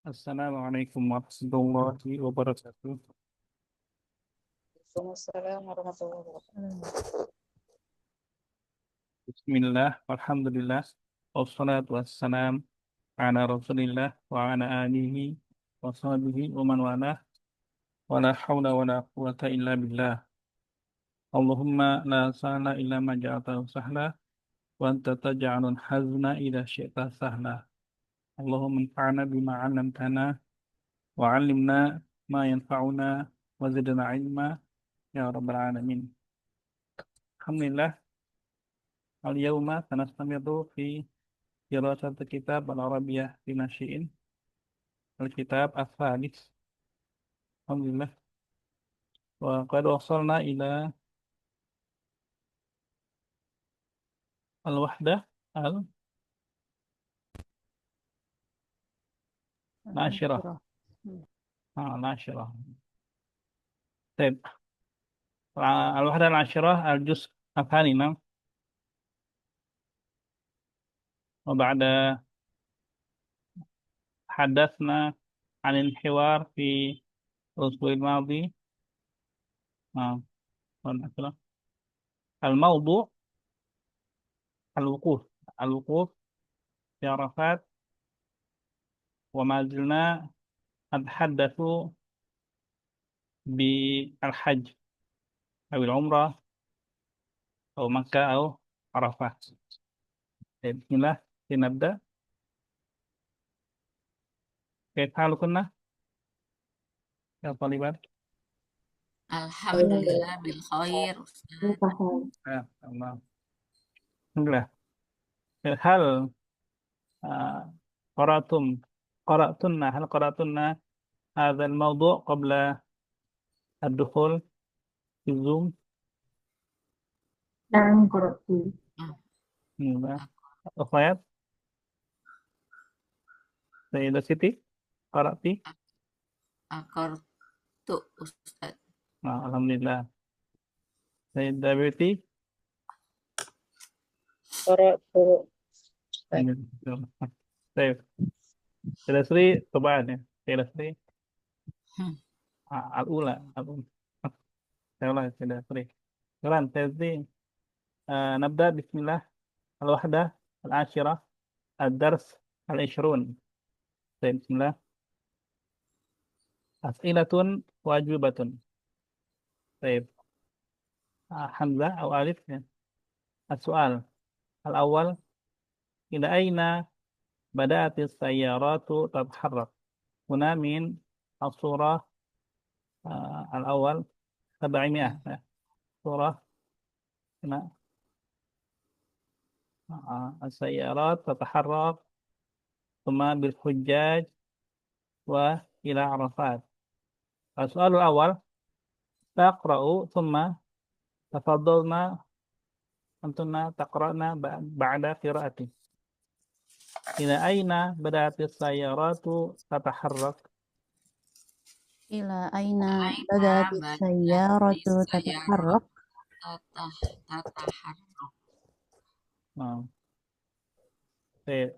Assalamualaikum warahmatullahi wabarakatuh. Waalaikumsalam warahmatullahi wabarakatuh. Bismillah, alhamdulillah, wassalatu wassalam ala rasulillah wa ala alihi wa sahbihi wa man walah wa la hawla wa la quwata illa billah. Allahumma la sahla illa ma ja'atahu sahla wa anta taj'alul hazna idha syi'ta sahla. Allahumma anfa'na bima 'allamtana wa 'allimna ma yanfa'una wa zidna 'ilma ya rabbal alamin. Alhamdulillah, al-yawma sanastamiru fi دراسة كتاب العربية لناشئين الكتاب الثالث الحمد لله وقد وصلنا إلى الوحدة العاشرة العاشرة طيب الوحدة العاشرة الجزء الثاني نعم وبعد حدثنا عن الحوار في الأسبوع الماضي نعم الموضوع الوقوف الوقوف في عرفات وما زلنا نتحدث بالحج أو العمرة أو مكة أو عرفة. بسم الله لنبدأ. كيف حالكن يا طالبات؟ Alhamdulillah bil khair Ustaz. الله الحمد لله. هل قرأتم هل قرأتن هذا الموضوع قبل الدخول في الزوم؟ نعم قرأت. أخوات سيدة سيتي قرأتي؟ Qara'tu Ustaz. الحمد لله. سيدة بيتي قرأت. طيب سيدة سري طبعا سيدة سري الأولى سيدة سري شكرا سيدة. نبدأ بسم الله. الوحدة العاشرة الدرس العشرون. طيب بسم الله. أسئلة وأجوبة. طيب حمزة أو ألف. السؤال الأول: إلى أين بدأت السيارات تتحرك؟ هنا من الصورة الأول 700 صورة هنا. السيارات تتحرك ثم بالحجاج وإلى عرفات. السؤال الأول: تقرأ ثم تفضلنا أنتن تقرأنا بعد قراءتي. إلى أين بدأت السيارات تتحرك؟ إلى أين بدأت السيارة تتحرك؟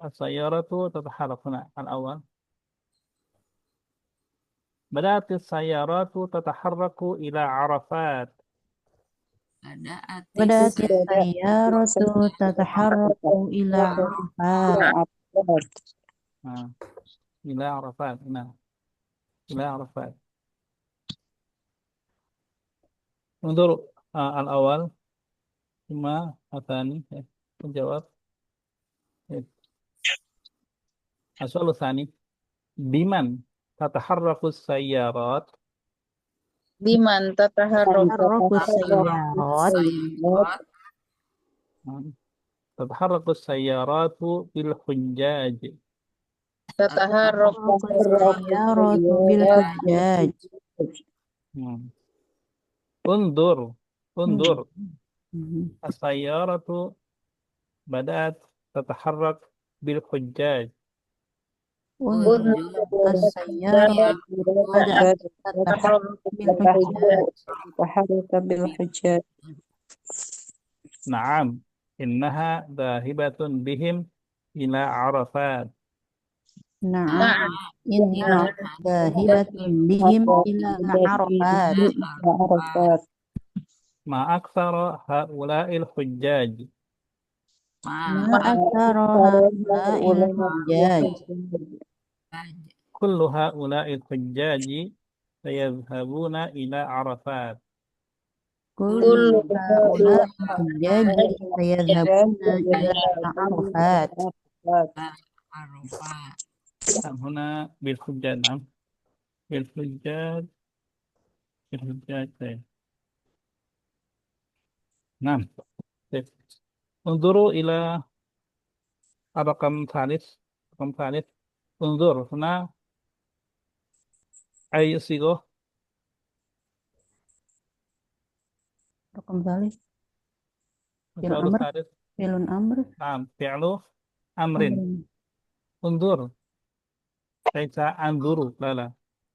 السيارة تتحرك هنا الأول. بدأت السيارات تتحرك إلى عرفات. بدأت السيارة تتحرك إلى عرفات. إلى عرفات هنا إلى عرفات. انظر الأول ثم الثاني الجواب. السؤال الثاني: بمن تتحرك السيارات؟ بمن تتحرك السيارات؟ تتحرك السيارات بالحجاج. تتحرك السيارة بالحجاج. انظر السيارة بدأت تتحرك بالحجاج. السيارة بدأت تتحرك بالحجاج. نعم إنها ذاهبة بهم إلى عرفات. Na'am. Na'am. Inna zahibatun bihim ila Arafat. Arafat. Ma aktsara haula'il hujjaj. Ma Ma aktsara haula'il hujjaj. Kullu haula'il hujjaji sayadhhabuna ila Arafat. Kullu haula'il hujjaji sayadhhabuna ila Arafat. Arafat. Nam huna bil hujjaj, nam. Bil hujjaj. Bil hujjaj. Nam. Unzuru ila رقم ثالث. رقم ثالث. انظر هنا أي صيغة؟ Raqam thalith. Fi'l الفعل amr. الثالث. Fi'lun amr. نعم فعل أمر. Amrin. انظر ليس أنظر، لا لا،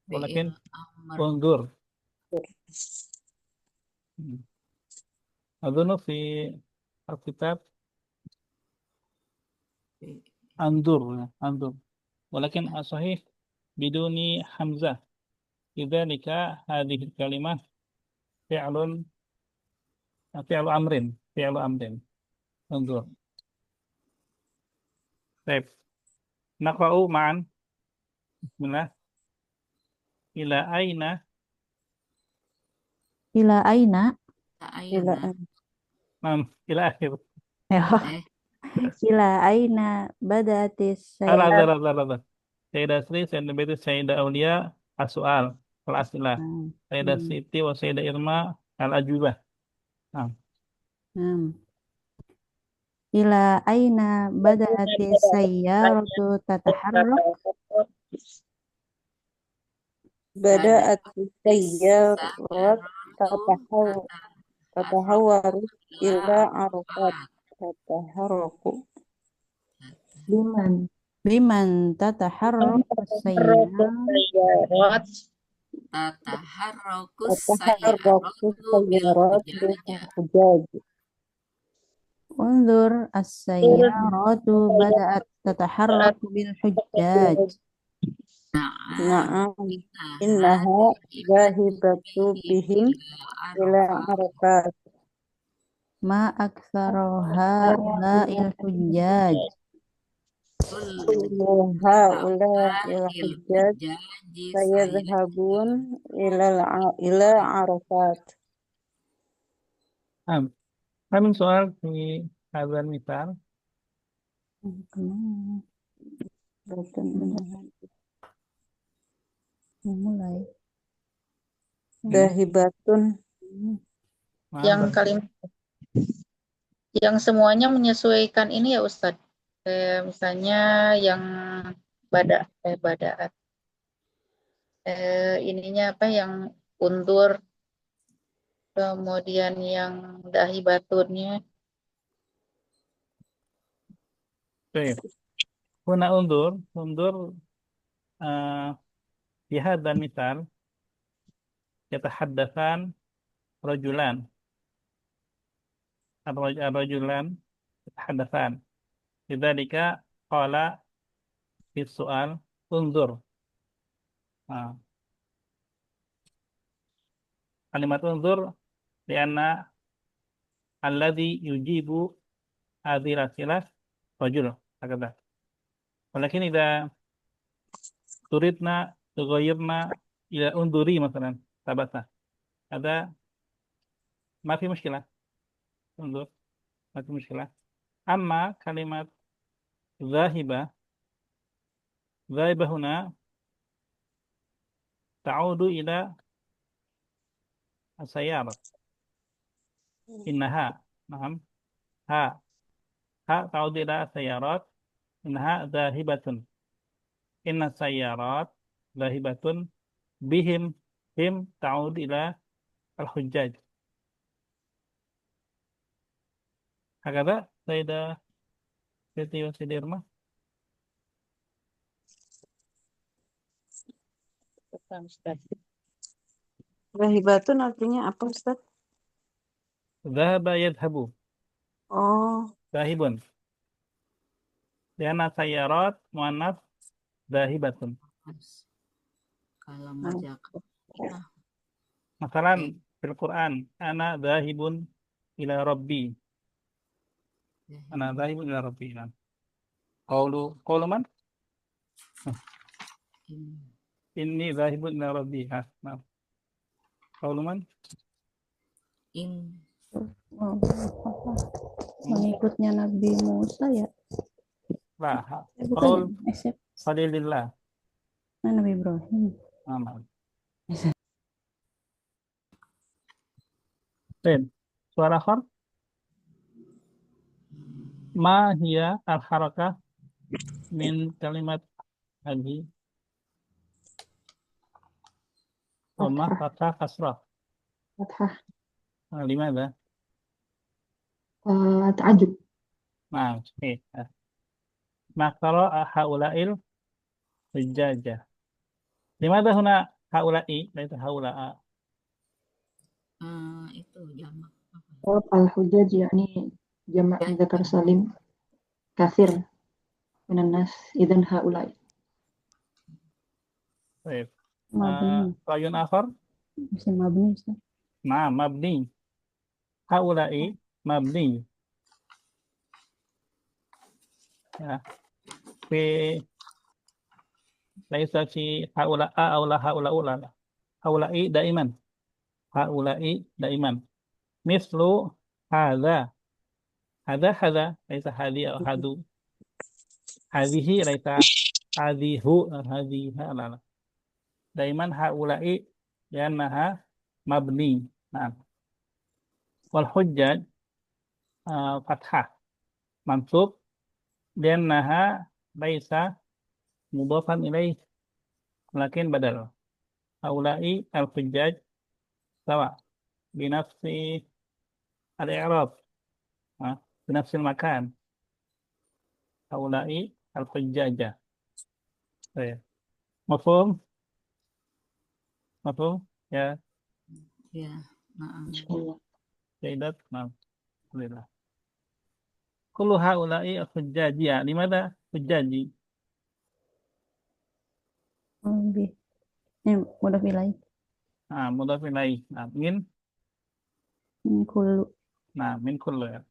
Fi'il ولكن amr. انظر. أظن في الكتاب أنظر، أنظر، ولكن الصحيح بدون حمزة. لذلك هذه الكلمة فعل أمر. فعل أمر. انظر. طيب نقرأ معا. بسم الله. إلى أين؟ Ila aina. Aina. نعم إلى آخر. Eh, Ila aina badatis لا sayyidat. لا لا لا. سيدة سري، سيدة بيت، سيدة أولياء. السؤال، الأسئلة. سيدة سيتي وسيدة إرما الأجوبة. نعم. Ila aina badatis sayyaratu tataharrak. Bada'at sayyarat Sayaratu tatahawwaru ila Arafat. Arafat. Tataharraku. Biman tataharraku sayyarat. Tataharrakus Tataharraku sayyaratu bil sayyarat bil hujajah. hujaj. Unzur as-sayyaratu bada'at tataharraku bil hujjaj. Na'am. Na'am. Innaha zahibatu bihim ila Arafat. Ma aktsara haula'il hujjaj. Kullu haula'il hujjaj sayadhhabun ila Arafat. نعم. هل من سؤال في هذا المثال؟ Mulai. Zahibatun. Yang kalimat yang semuanya menyesuaikan ini ya Ustadz. Misalnya yang badaat. Ininya apa yang undur, kemudian yang dahibatunnya. طيب هنا انظر في هذا المثال يتحدثان رجلان. الرجلان يتحدثان. لذلك قال في السؤال انظر. كلمة انظر لأن الذي يجيب هذه الأسئلة رجل هكذا. ولكن إذا تريدنا تغيرنا إلى انظري مثلا ثبت، هذا ما في مشكلة. انظر ما في مشكلة. أما كلمة ذاهبة هنا تعود إلى السيارة. إنها، نعم، ها تعود إلى السيارات. إنها ذاهبة. إن السيارات ذاهبة بهم. هم تعود إلى الحجاج. هكذا سيدة سيدي وسيدي إرما. Zahibatun artinya apa Ustaz? ذهب يذهب. Oh, ذاهب. لأن السيارات مؤنث Dahibatun. Kalau majakan Masalan fil Quran, ana dahibun ila rabbi. Ana dahibun ila rabbi. Nah. Qaulu man? Inni dahibun ila rabbi. Nah. Qaulu man? in Oh, mengikutnya Nabi Musa ya. Lah. Bukan Qaul Isep. Khalilillah. Nabi Ibrahim. Aman. Then, suara akhar. Ma hiya al-harakah min kalimat hadhi. Dhammah, fathah, kasrah. فتحة Limada? تعجب Nah, ma qara'a haula'il hujjajah. Limada huna haula'i, laisa haula'a. itu jamak جواب الحجاج يعني جمع ذكر سالم كثير من الناس إذن هؤلاء Baik. Mabni. Rayun akhar. Bisa mabni, Ustaz. Nah, mabni. Haula'i mabni. Ya. Fi laisa fi haula'a aw la haula'ula. Haula'i daiman. Haula'i daiman. Mislu hadza. Hadza laisa hadi aw hadu. Hadhihi laisa hadhihu hadhiha la. Daiman haula'i liannaha mabni. Nah. Wal hujjaj fathah mansub liannaha laisa mudhafan ilaih lakin badal. Haula'i al-hujjaj sawa binafsi al-i'rab binafsi al-makan. Haula'i al-hujjaja. Mafhum? Mafhum? Ya, ya Sayyidat. Nah, alhamdulillah. Kullu haula'i al-hujjaji. Ya, limada hujjaji? Lebih. Ini mudhaf ilaih. Mudhaf ilaih. Min Kullu. min kullu ya.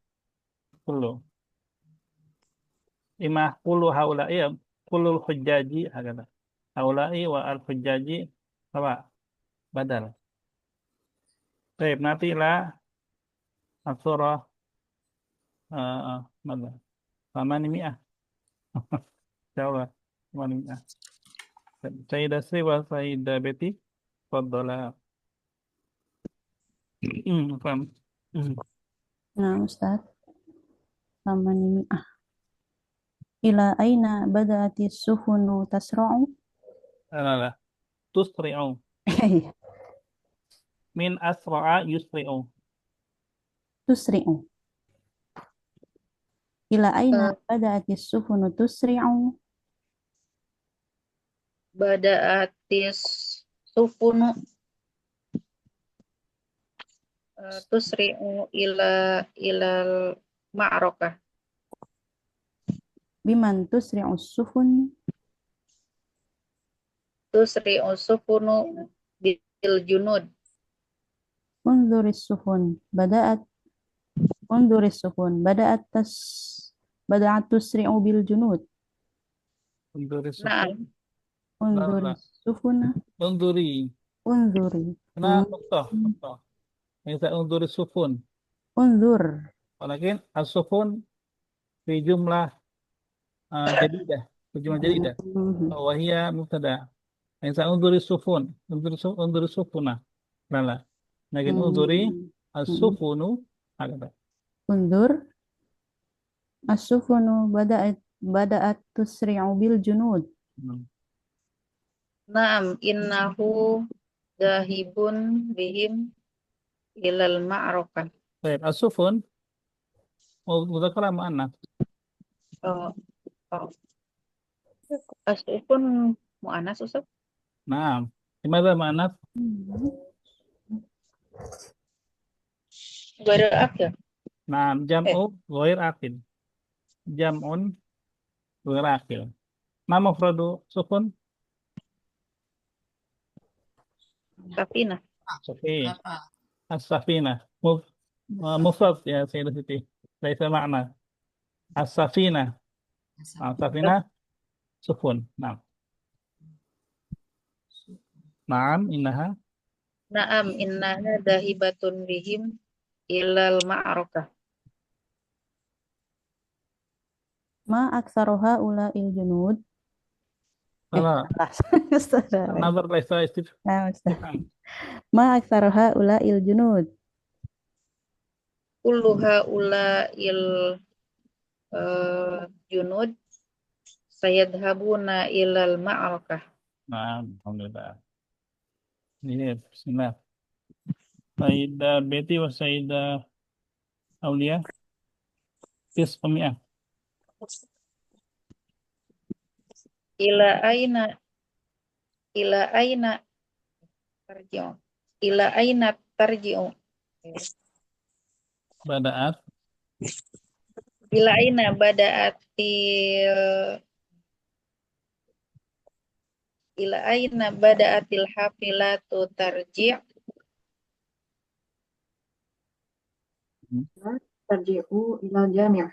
Kullu. Imah kullu haula'i kullu hujjaji hakata. Haula'i wa al-hujjaji sawa badal. Baik, nanti lah surah mana? Samaniyah. Insyaallah. Samaniyah. Sayyidah Sri wa Sayyidah Betty. Fadhala. Paham. Nah, Ustaz. Sama ini. Ila aina bada'ati sufunu tasra'u? Lah. Tusri'u. Min asra'a yusri'u. Tusri'u. Ila aina bada'ati sufunu tusri'u? Bada'atis sufunu tusri'u ilal ma'rokah. Biman tusri'u sufun? Tusri'u sufunu bil junud. Unzuris sufun. Bada'at tusri'u bil junud. Unduri Nah, sufun. Unzuris sufuna. Unduri. Unzuri. Kena nuktah. Bisa unduri sufun. Unzur. Walakin as-sufun fi jumlah jadidah. Fi jumlah jadidah. Wahia mubtada. Bisa unduri sufun. Unduri sufuna. Lala. Lakin unduri as-sufunu. Hakata. Unzur. As-sufunu bada'at tusri'u bil junud. Naam, innahu dahibun bihim ilal ma'rokah. Baik, as-sufun mudzakkar mu'annas. Oh. Asufun mu'anas Ustaz? Nah, gimana mu'annas? Ghair akil. Nah, jam'u ghair aqil. Jam'un ghair aqil. Ma mufradu sukun? Safina. Safin. Kapal. As-safina. Mufrad ya Sayyidah Siti. Laisa makna. As-safina. As-safina sukun. Nah. Naam, innaha. Naam innaha dahibatun bihim ilal ma'rokah. Ma aksaroha ula il junud. Salah. Ustaz. Nazar laisa Nah, Ustaz. istifham. Ma aksaroha ula il junud. Kulluha ula il junud sayadhabuna ilal ma'rokah. Nah, alhamdulillah. Ini bismillah. Sayyidah Betty wa Sayyidah Aulia. Tis'umiyah. Ila aina tarji'u. Ila aina tarji'u. Bada'at. Ila aina bada'atil ila aina bada'atil hafilatu tarji'. Tarji'u ilal jami'.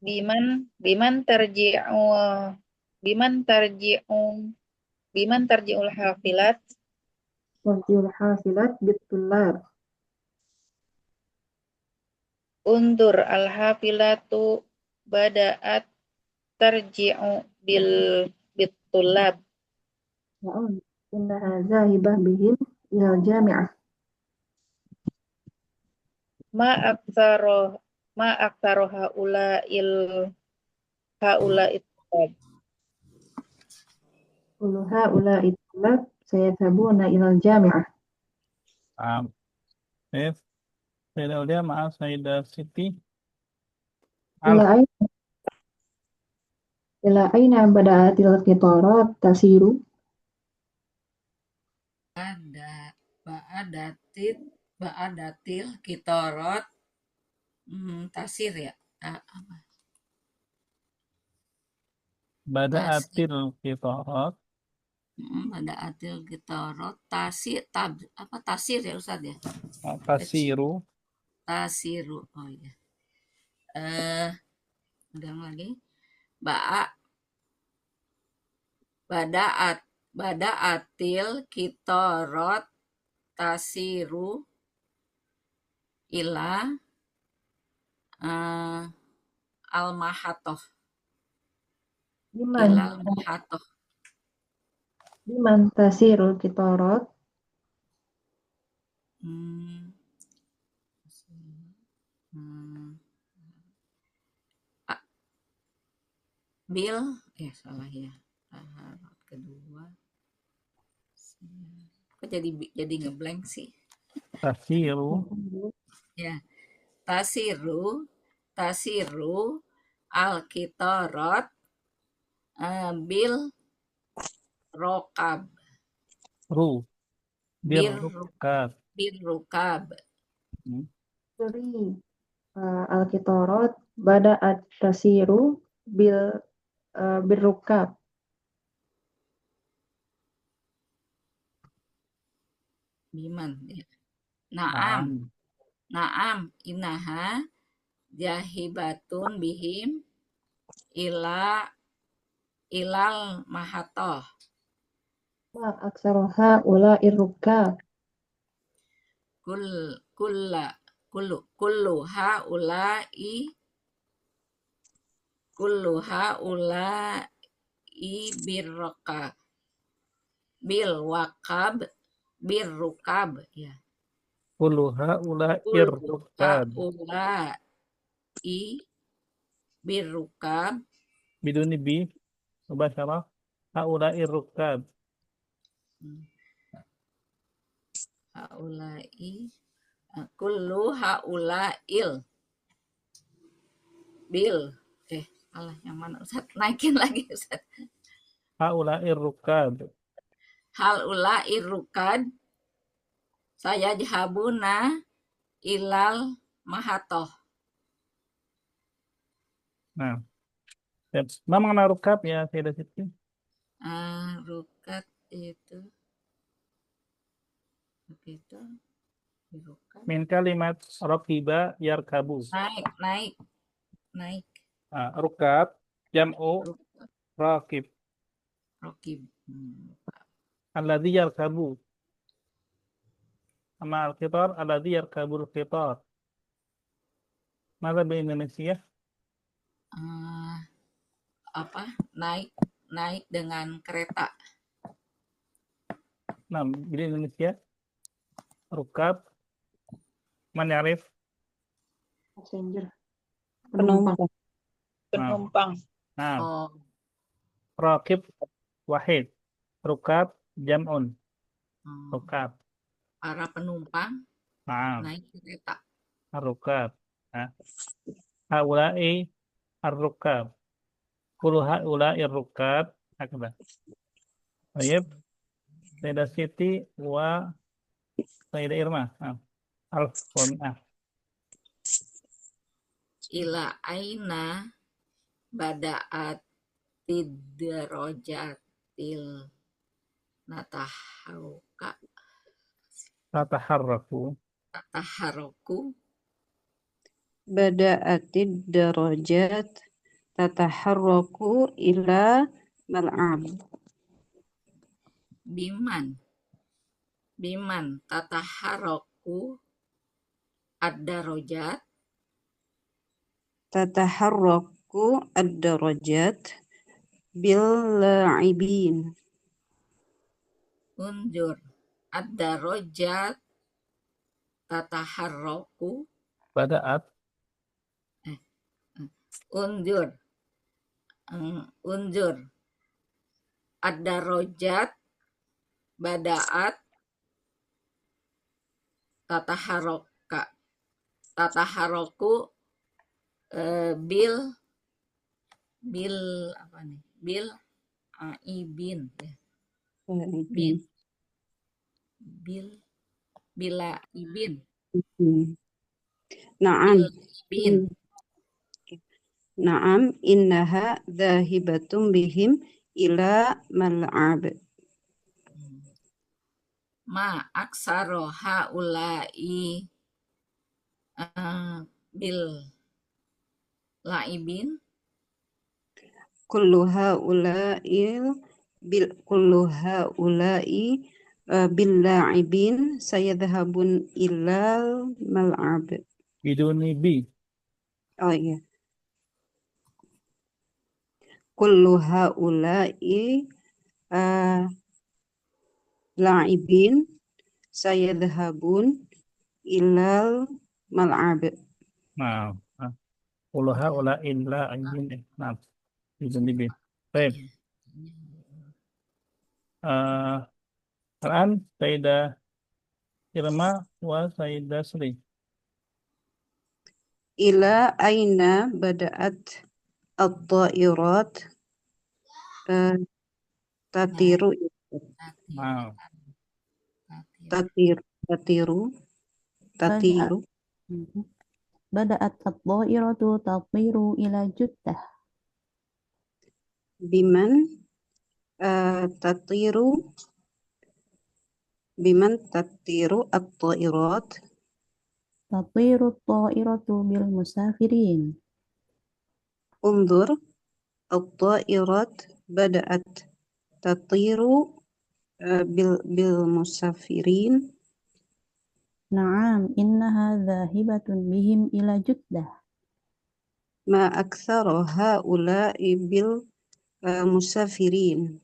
Biman tarji'ul hafilat. Tarji'ul hafilat bitullab. Undur al hafilatu bada'at tarji'u bitulab. Na'am. Innaha zahibah bihim ilal jami'ah. Ma aktsaro haula itulab. Kulluha ula itulab sayadhabuna ilal jami'ah. Sayyidah Aulia, maaf Sayyidah Siti. Ila aina bada'atil qitarat tasiru. Ba'adatil kitorot tasir ya. Apa? Bada'atil qitarat. Bada'atil kitorot tasir tasir ya Ustaz ya. Tasiru. Tasiru. Oh iya. Ulang lagi. Bada'atil kitorot tasiru ila al-mahatoh. Ilal mahatoh. Biman tasirul qitarat. Bil, salah ya. Kedua. Kok jadi ngeblank sih? Tasiru. Ya. Tasiru al-kitorot bil rokab. Birrukab. Suri al-qitarat bada'at tasiru birrukab. Biman ya. Naam innaha jahibatun bihim ilal mahatoh. Ma aksaroha ula irrukab. Kullu haula'i birrukab ya. Kullu haula'i rukab. Birrukab Biduni bi mubasyarah. Haula'i rukab. Kullu haula'il bil yang mana Ustaz? Naikin lagi Ustaz. Haula'i rukab. Haula'ir rukad saya jahabuna ilal mahatoh. Nah, ma mengenal rukab ya Sayyidah Siti? Rukat itu begitu dirukat. Min kalimat rakiba yarkabu. Naik Rukab jam'u rukat rakib. rokib. Alladzi yarkabu. Amma al-qitar alladzi yarkabul qitar. Mada Indonesia? Apa naik dengan kereta. Nah, di Indonesia rukab man yarif? Passenger. Penumpang. Penumpang. Nah, Oh, rakib wahid. Rukab jam'un. Rukab. para penumpang Nah, naik kereta. rukab. Nah, haula'i ar-rukab. Kullu haula'i ar-rukab. Hakada. Baik. Sayyidah Siti wa Sayyidah Irma. Alf wa mi'ah. Ila aina bada'at tidrajatil Tataharraku. taharoku Bada'atid darajat tataharraku ila mal'ab. biman tataharoku ad-darajat Tataharraku ad-darajat bil la'ibin. unjur ad-darajat tataharoku Bada'at. unjur ad-darajat bada'at tataharoku bil apa nih? Bil aibin ya. Bila ibin. Naam. Bin. Naam innaha dhahibatum bihim ila mal'ab. Ma aksaro haula'i bil laibin. Kullu haula'i bil la'ibin sayadhhabun ilal mal'ab. Biduni bi. Oh iya. Kullu haula'i la'ibin sayadhhabun ilal mal'ab. Nah, kullu haula'in la'ibin. Nah, biduni bi. Baik. Al-an Sayyidah Irma wa Sayyidah Sri. Ila aina bada'at at-ta'irat tatiru Nah, tatiru Bada'at at-ta'iratu tatiru ila Jeddah. Biman tatiru at-ta'irat. Tatiru at-ta'iratu bil musafirin. Undur at-ta'irat bada'at tatiru bil musafirin. Naam, innaha dhahibatun bihim ila Jeddah. Ma aktsara haula'i bil musafirin.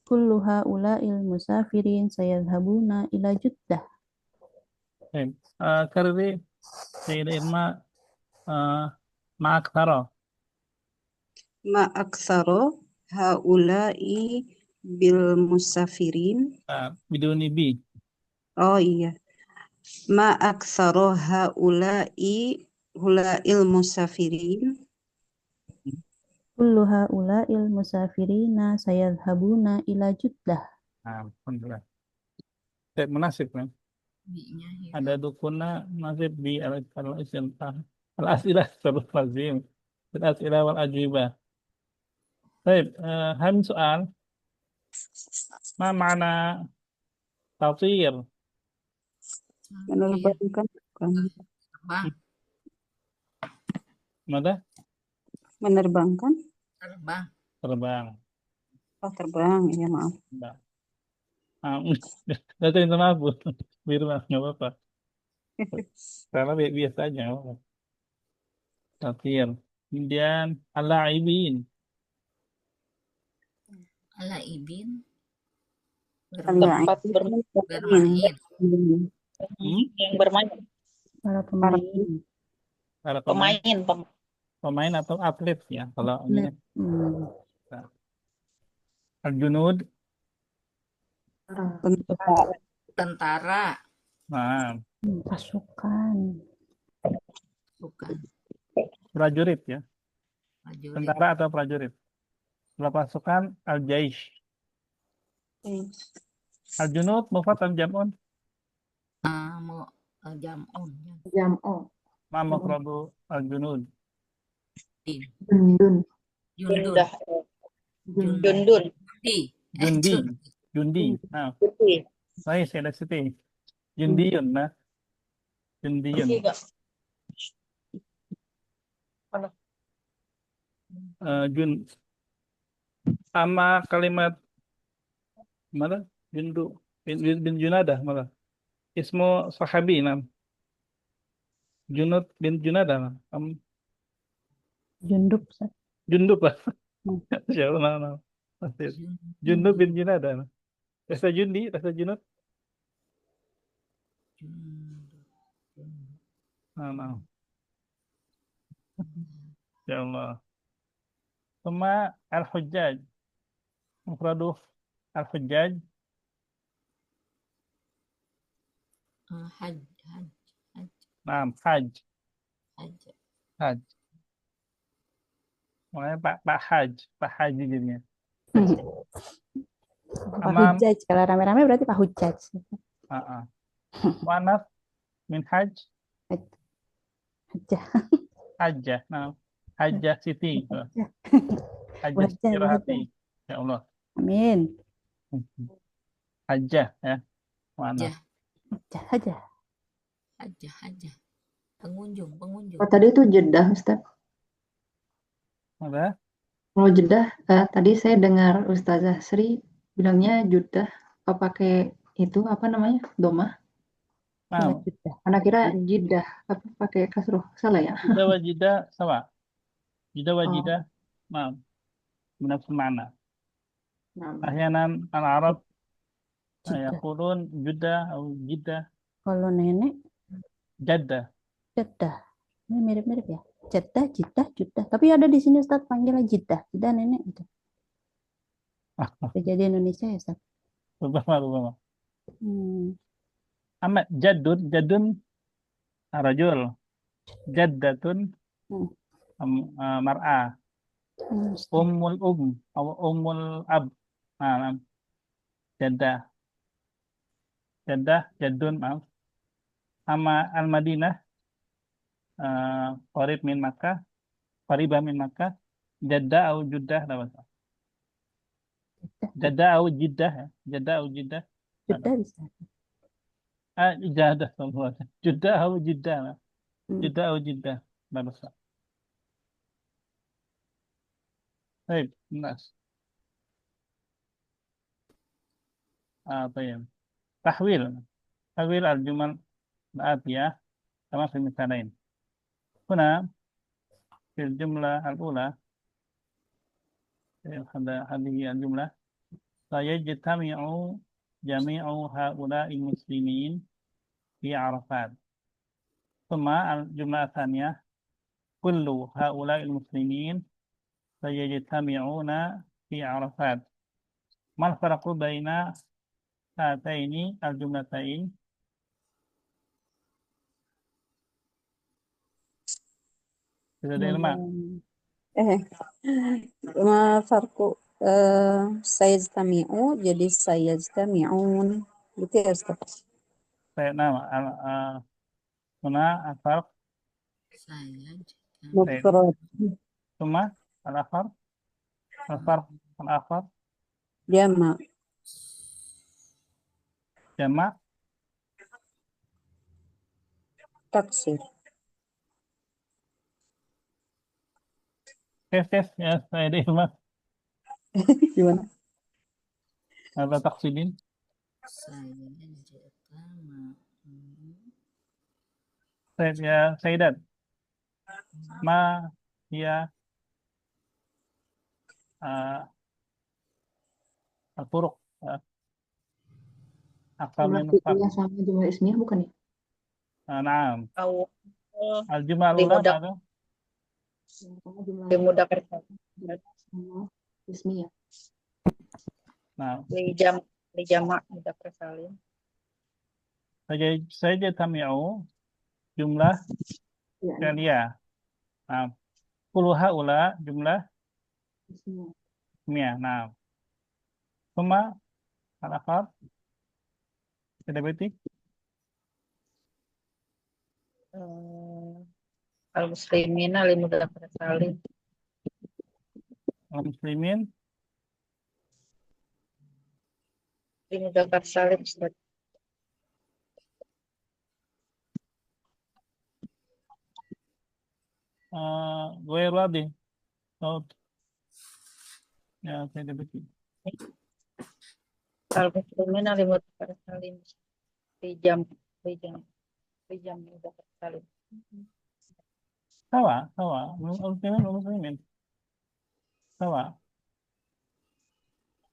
Kullu haula'il musafirin sayadhhabuna ila Jeddah. baik. Kariri Sayyidah Irma ma'aktara. Ma aktsara haula'i bil musafirin. Biduni bi. Oh iya. Ma aktsara hula'il musafirin. Kullu haula'il musafirina sayadhhabuna ila Jeddah. Alhamdulillah. Baik, munasib kan? Ada dukuna nasib di al-asilah terus lazim. الأسئلة والأجوبة. طيب هل سؤال ما معنى تطير؟ Menerbangkan bukan. Terbang. ماذا؟ Menerbangkan. Terbang. terbang. Oh, terbang. Ya, maaf. Terbang. Udah minta maaf Bu. Birma, nggak apa-apa. Karena biasa aja. Nggak apa-apa. Tatir. Kemudian al-la'ibin. Al-laibin. Al-la'ib. Bermain. Bermain. Yang bermain. Para pemain. Para pemain, Pemain. pemain atau atlet ya. Kalau ini Atlet. al-junud. Tentara. Nah, Pasukan. Bukan. prajurit ya. Prajurit. Tentara atau prajurit. Kalau pasukan al-jaish. Al-junud mufrad al-jam'un. Mau jamun. Jam'u. Ma mufradu al-junud. Jundun. Jundun. Jundun. Di. Jundi. Jundi. Nah, saya ada situ. Jundiyun nah. Jundiyun. Jun. Sama kalimat mana? Jundu. Bin Junadah malah. Ismu sahabi nam. Junud bin Junadah. Junduk. Ustaz. Jundub lah. Hmm. Siapa nama? Jundub bin Junadah. Rasa Jundi, rasa Junud. Nah. Ya Allah. Sama al-hujjaj. Mufraduh al-hujjaj. Haj. Nah, haj. Haj. Haj. Makanya Pak Haj. Pak Haji jadinya. Pak Amam. Hujjaj. Kalau rame-rame berarti Pak Hujjaj. Wanaf min haj. Hajjah. Hajjah. Nah, Hajjah Siti. Hajjah Siti Wajah, Rahati. Ya Allah. Amin. Hajjah ya. Mana? Hajjah. Hajah. Pengunjung. Oh, tadi itu Jeddah, Ustaz. Apa? Kalau Jeddah, tadi saya dengar Ustazah Sri bilangnya Jeddah. Apa pakai itu, apa namanya? Domah. Nah, Karena kira Jeddah, apa pakai kasroh. Salah ya? Jidah wa jidah sama. Jidah wa jidah. Nah, بنفس المعنى. أحيانا العرب يقولون جدة أو جدة. Kalau nenek Jaddah. Ini mirip-mirip ya. Jeddah. Tapi ada di sini Ustaz panggilnya Jeddah. Jeddah nenek itu. Jadi Indonesia ya Ustaz. Rubama. Amma jadun rajul. Jaddatun mar'ah. Ummul atau ummul ab. Nah, Jaddah, Jaddun, maaf. Sama Al-Madinah, Qarib min Makkah, Qaribah min Makkah, Jaddah atau Juddah, Jaddah atau Jiddah, ya. Jaddah atau Jiddah. Jeddah bisa. Jaddah, Juddah atau Jiddah, Juddah atau Jiddah, bagus. Baik, nas. Apa ya? Tahwil al-jumal الآتية كما في المثالين. هنا في الجملة الأولى هذه الجملة سيجتمع جميع هؤلاء المسلمين في عرفات. ثم الجملة الثانية كل هؤلاء المسلمين سيجتمعون في عرفات. ما الفرق بين هاتين الجملتين؟ Ma farku sayajtami'u jadi sayajtami'un gitu ya Ustaz. هنا الفرق Mufrad ثم الآخر الفرق الآخر جمع جمع تكسير كيف يا سيدي إلما gimana ماذا تقصدين؟ Saya jeta mau. طيب يا سيدات ما هي الفروق أكثر Jumlah من فرق fi'liyah sama jumlah ismiyah bukan ya? نعم أو الجملة الأولى لمدة ماذا؟ Yang pertama jumlah لمذكر sama ismiyah. نعم لجمع مذكر سالم سيجتمع جملة Ya, فعلية نعم كل هؤلاء جملة ismiyah. اسمية نعم ثم الآخر كده بيتي المسلمين لمذكر سالم المسلمين لمذكر سالم Ustaz. غير واضح صوت يا سيدة بيتي المسلمين لمذكر سالم لجمع مذكر سالم سواء المسلمين والمسلمين سواء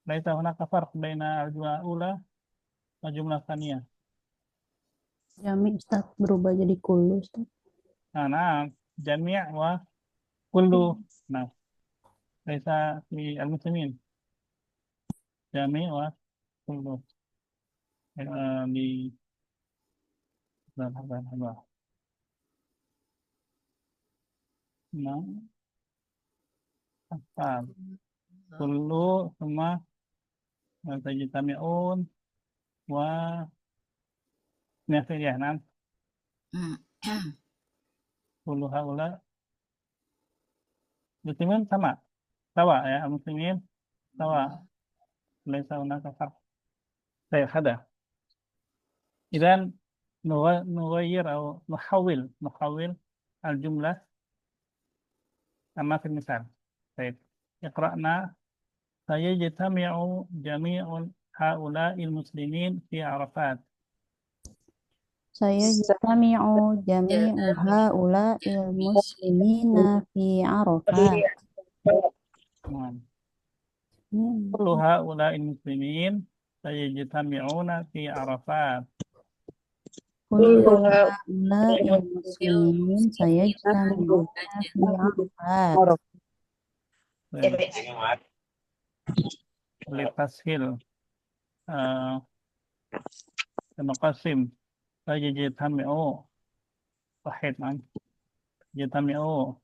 ليس هناك فرق بين الجملة الأولى والجملة الثانية Jami Ustaz berubah jadi kullu Ustaz. نعم جميع وكل نعم ليس في المسلمين جميع وكل di nah apa kullu semua tajtami'un wa ya nan kullu haula muslimin sama ya muslimin sawa laisa hunaka farq طيب هذا إذا نغير أو نحول الجملة كما في المثال طيب اقرأنا سيجتمع جميع هؤلاء المسلمين في عرفات Sayajtami'u jami'u haula'il muslimina fi Arafat. كل هؤلاء المسلمين سيجتمعون في عرفات Kullu haula'il muslimin sayajtami'una fi Arafat. لتسهيل نقسم سيجتمعوا صحيح يجتمعوا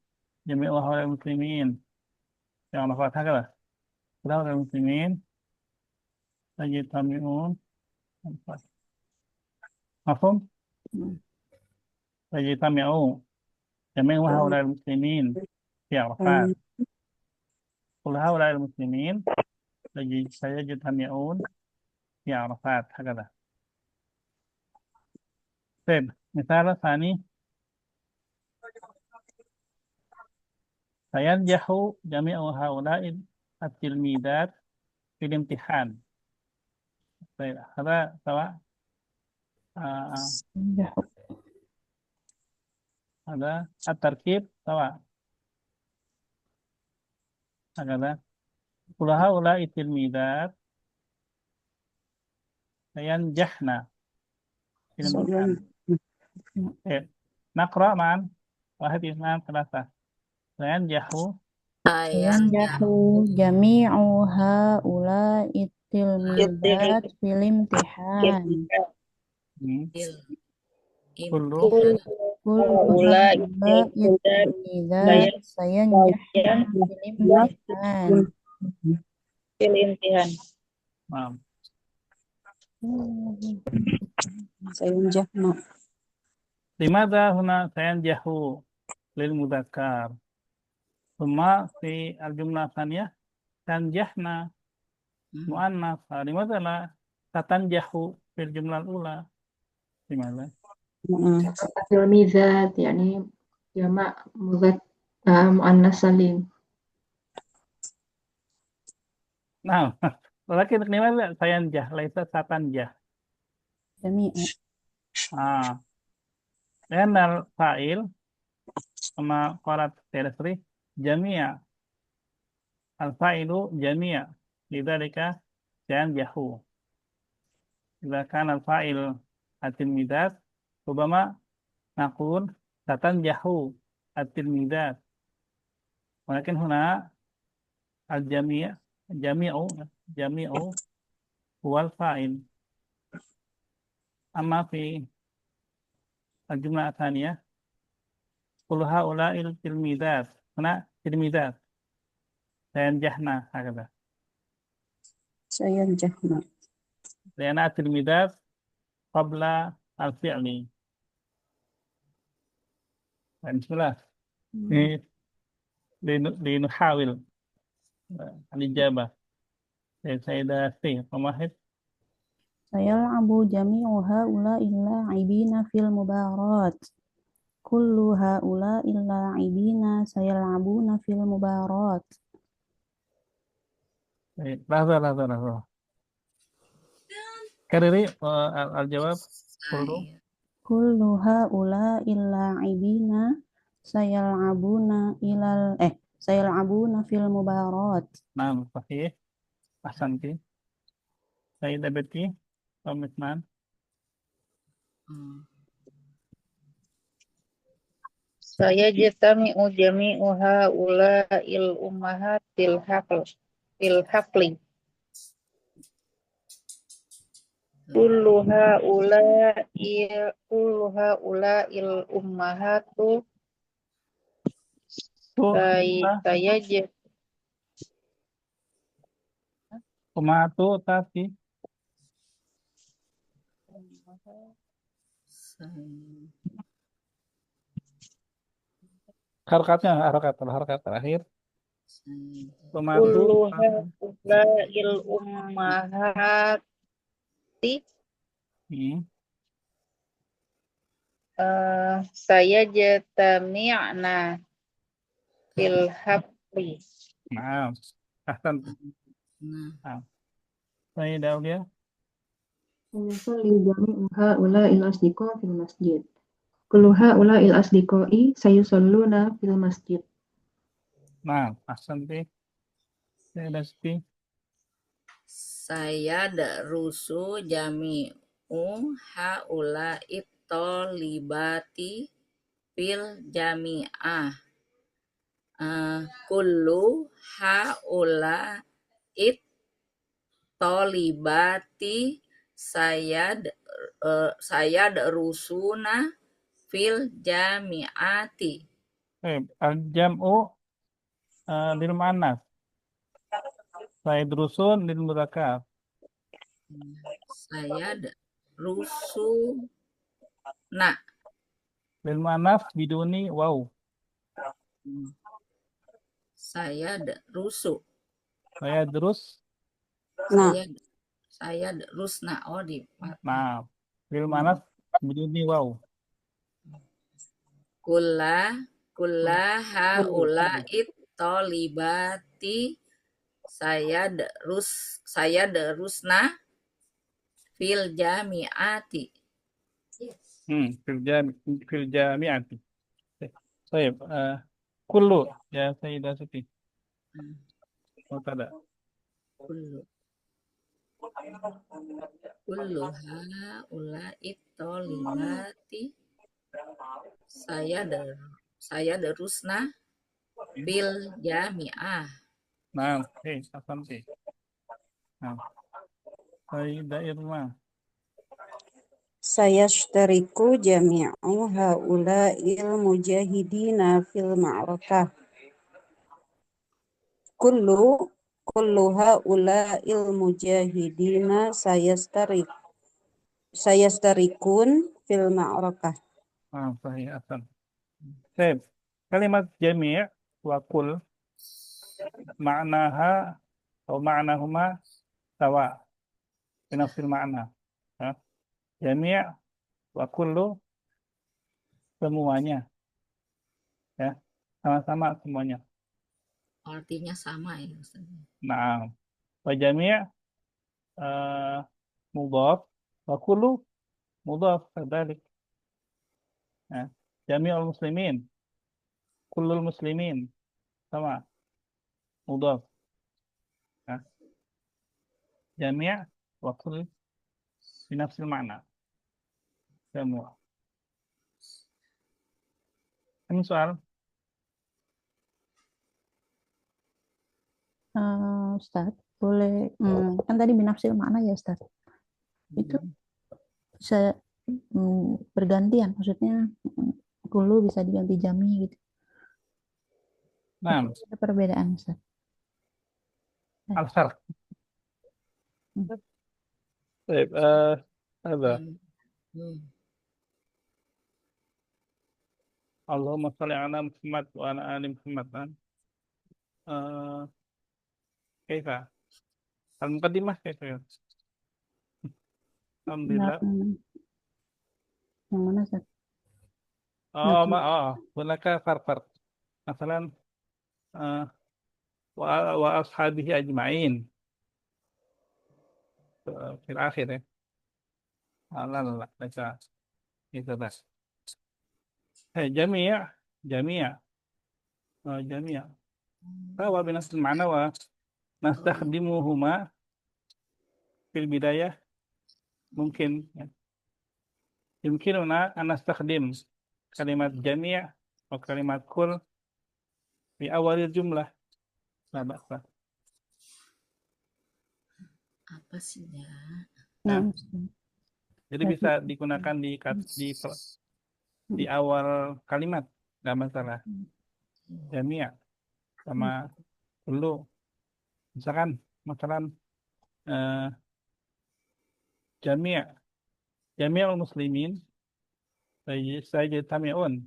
جميع هؤلاء المسلمين في عرفات هكذا هؤلاء المسلمين سيجتمعون مفهوم؟ سيجتمعوا جميع هؤلاء المسلمين في عرفات كل هؤلاء المسلمين سيجتمعون في عرفات هكذا طيب مثال ثاني سينجح جميع هؤلاء التلميذات في الامتحان طيب هذا سواء هذا التركيب سواء هكذا كل هؤلاء التلميذات سينجحن في الامتحان طيب نقرأ معا 1 2 3 سينجح Yanjahu jami'u haula'it tilmidat fil imtihan. كل Kullu haula'it tilmidat sayanjahna fil imtihan. نعم سينجحنا لماذا هنا سينجح للمذكر Summa fi al-jumlah tsaniyah tanjahna Hmm. mu'annas. Limadha la tatanjahu fil jumlah ula? Limadha? Tilmizat yani jamak muannas salim. Nah, lagi limadha sayanjah laisa tatanjah. جميع Ah, lianna al-fa'il kama qalat Tilasri jami'a. Al-fa'ilu jami'a. Lidzalika sayanjahu. Idza kana al-fa'il at-tilmizat rubama naqul tatanjahu at-tilmizat. Walakin huna al-jami' jami'u huwa al-fa'il. Amma fi al-jumlah tsaniyah qul haula'il tilmizat. Huna tilmizat sayanjahna hakadha. سينجحنا Lianna at-tilmizat qabla al-fi'li. Bismillah. لنحاول الإجابة. سيدة سي واحد. سيلعب جميع هؤلاء اللاعبين في المباراة كل هؤلاء اللاعبين سيلعبون في المباراة لحظة كرري الجواب كله. Saya. كل هؤلاء اللاعبين سيلعبون في المباراة. نعم صحيح أحسنتي. سيدة بتي ومثمان. Hmm. Sayajtami'u jami'u haula'il ummahatil haqli. Kullu haula'il ummahatu sayajtami'u Tomatu tapi Saya. harakat terakhir. Saya. Tomatu kullu haula'il ummahati sayajtami'na fil haqli. Nah, ahsan. Nah, Sayyidah Aulia. Sayusalli jami'u haula'il asdiqa fil masjid. Kullu haula'il asdiqai sayusalluna fil masjid. Nah, ahsanti. Sayyidah Siti. saya darusu jami'u haula'it tolibati fil jami'ah. Kullu haula'it tolibati saya darusuna fil jami'ati. Al-jam'u lil mu'annas. Sayadrusun lil mudzakkar. Saya darusuna Lil mu'annas biduni waw. saya darusu Sayadrus. Nah, saya darusna di Nah, lil mu'annas biduni waw. kulla haula'it tolibati saya darusna fil jami'ati. Fil jami'ati. Baik, kullu ya Sayyidah Siti. Tada. Kullu haula'it tolibati saya darusna fil jami'ah. Nah, asante. Nah, Sayyidah Irma. sayashtariku jami'u haula'il mujahidina fil ma'rakah. Kullu haula'il mujahidina sayastarikun fil ma'rakah. Nah, sahih, ahsan. Baik, kalimat jami' wa kul ma'naha atau ma'nahuma sawa binafsil ma'na. Ya. Jami' wa kullu semuanya, ya, sama-sama semuanya. Artinya sama ya Ustaz. Nah, wa jami' mudhaf wa kullu mudhaf kadzalik. Ya. Jami'ul muslimin, kullul muslimin sama mudhaf. Ya. Jami' wa kull binafsil ma'na. Semua. Ini soal Ustaz, boleh kan tadi binafsil makna ya Ustaz. Itu bisa bergantian, maksudnya kulu bisa diganti jami gitu. nah, Ada perbedaan Ustaz. al-farq. Baik, apa? Allahumma shalli ala Muhammad wa ala ali Muhammad. Kaifa? Al-muqaddimah kaifa ya? Alhamdulillah. Yang mana Ustaz? Hunaka farq. Masalan wa ashabihi ajma'in. Fil akhir ya. La, baca. Itu bas. Jami' sawa binafsil ma'na wa nastakhdimuhuma fil bidayah mungkin ya. Yumkinuna an nastakhdim kalimat jami' atau kalimat kul di awalil jumlah. La ba'sa. Apa sih ya? Ya. Jadi bisa digunakan di awal kalimat, nggak masalah. Jami' sama perlu. Misalkan jami'ul muslimin sayajtami'un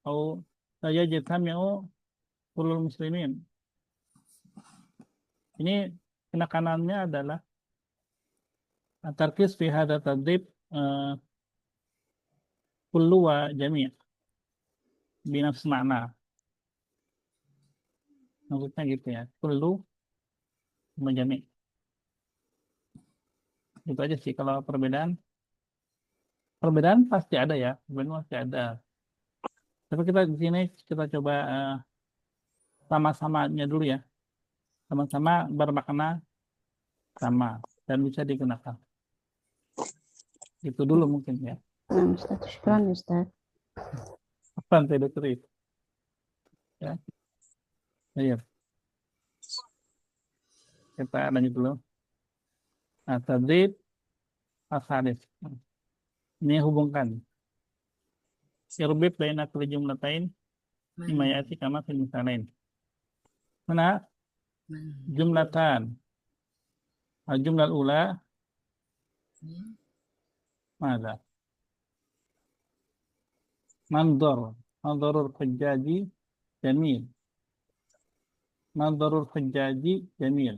atau sayajtami'u kullul muslimin. Ini penekanannya adalah tarkis fi hadza tadrib kullu wa jami' binafs makna. Maksudnya gitu ya, kullu sama jami'. Itu aja sih. Kalau perbedaan pasti ada ya, perbedaan pasti ada. Tapi kita di sini kita coba sama-samanya dulu ya, sama-sama bermakna sama dan bisa digunakan. Itu dulu mungkin ya. Ustaz, syukran Ustaz. Apa yang saya dokter itu? Ya. Ayo. Kita lanjut dulu. Nah, tadrib as-sadis. Ini hubungkan. Irbib baina kulli jumlatain mimma ya'ti kama fil misalain. Mana jumlatan. Al-jumlah al-ula mana? Manzarul hujjaji jamil. Manzarul hujjaji jamil.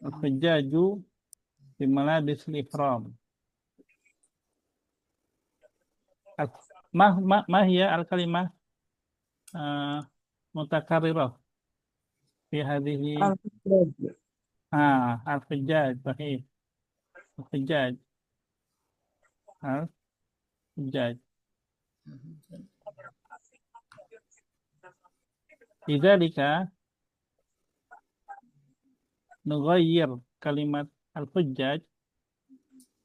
Al-hujjaju fi malabis al-ihram. Ma hiya al-kalimah mutakarrirah fi hadhihi al-hujjaj sahih. Al-hujjaj. Al-hujjaj. Lidzalika nughayyir kalimat al-hujjaj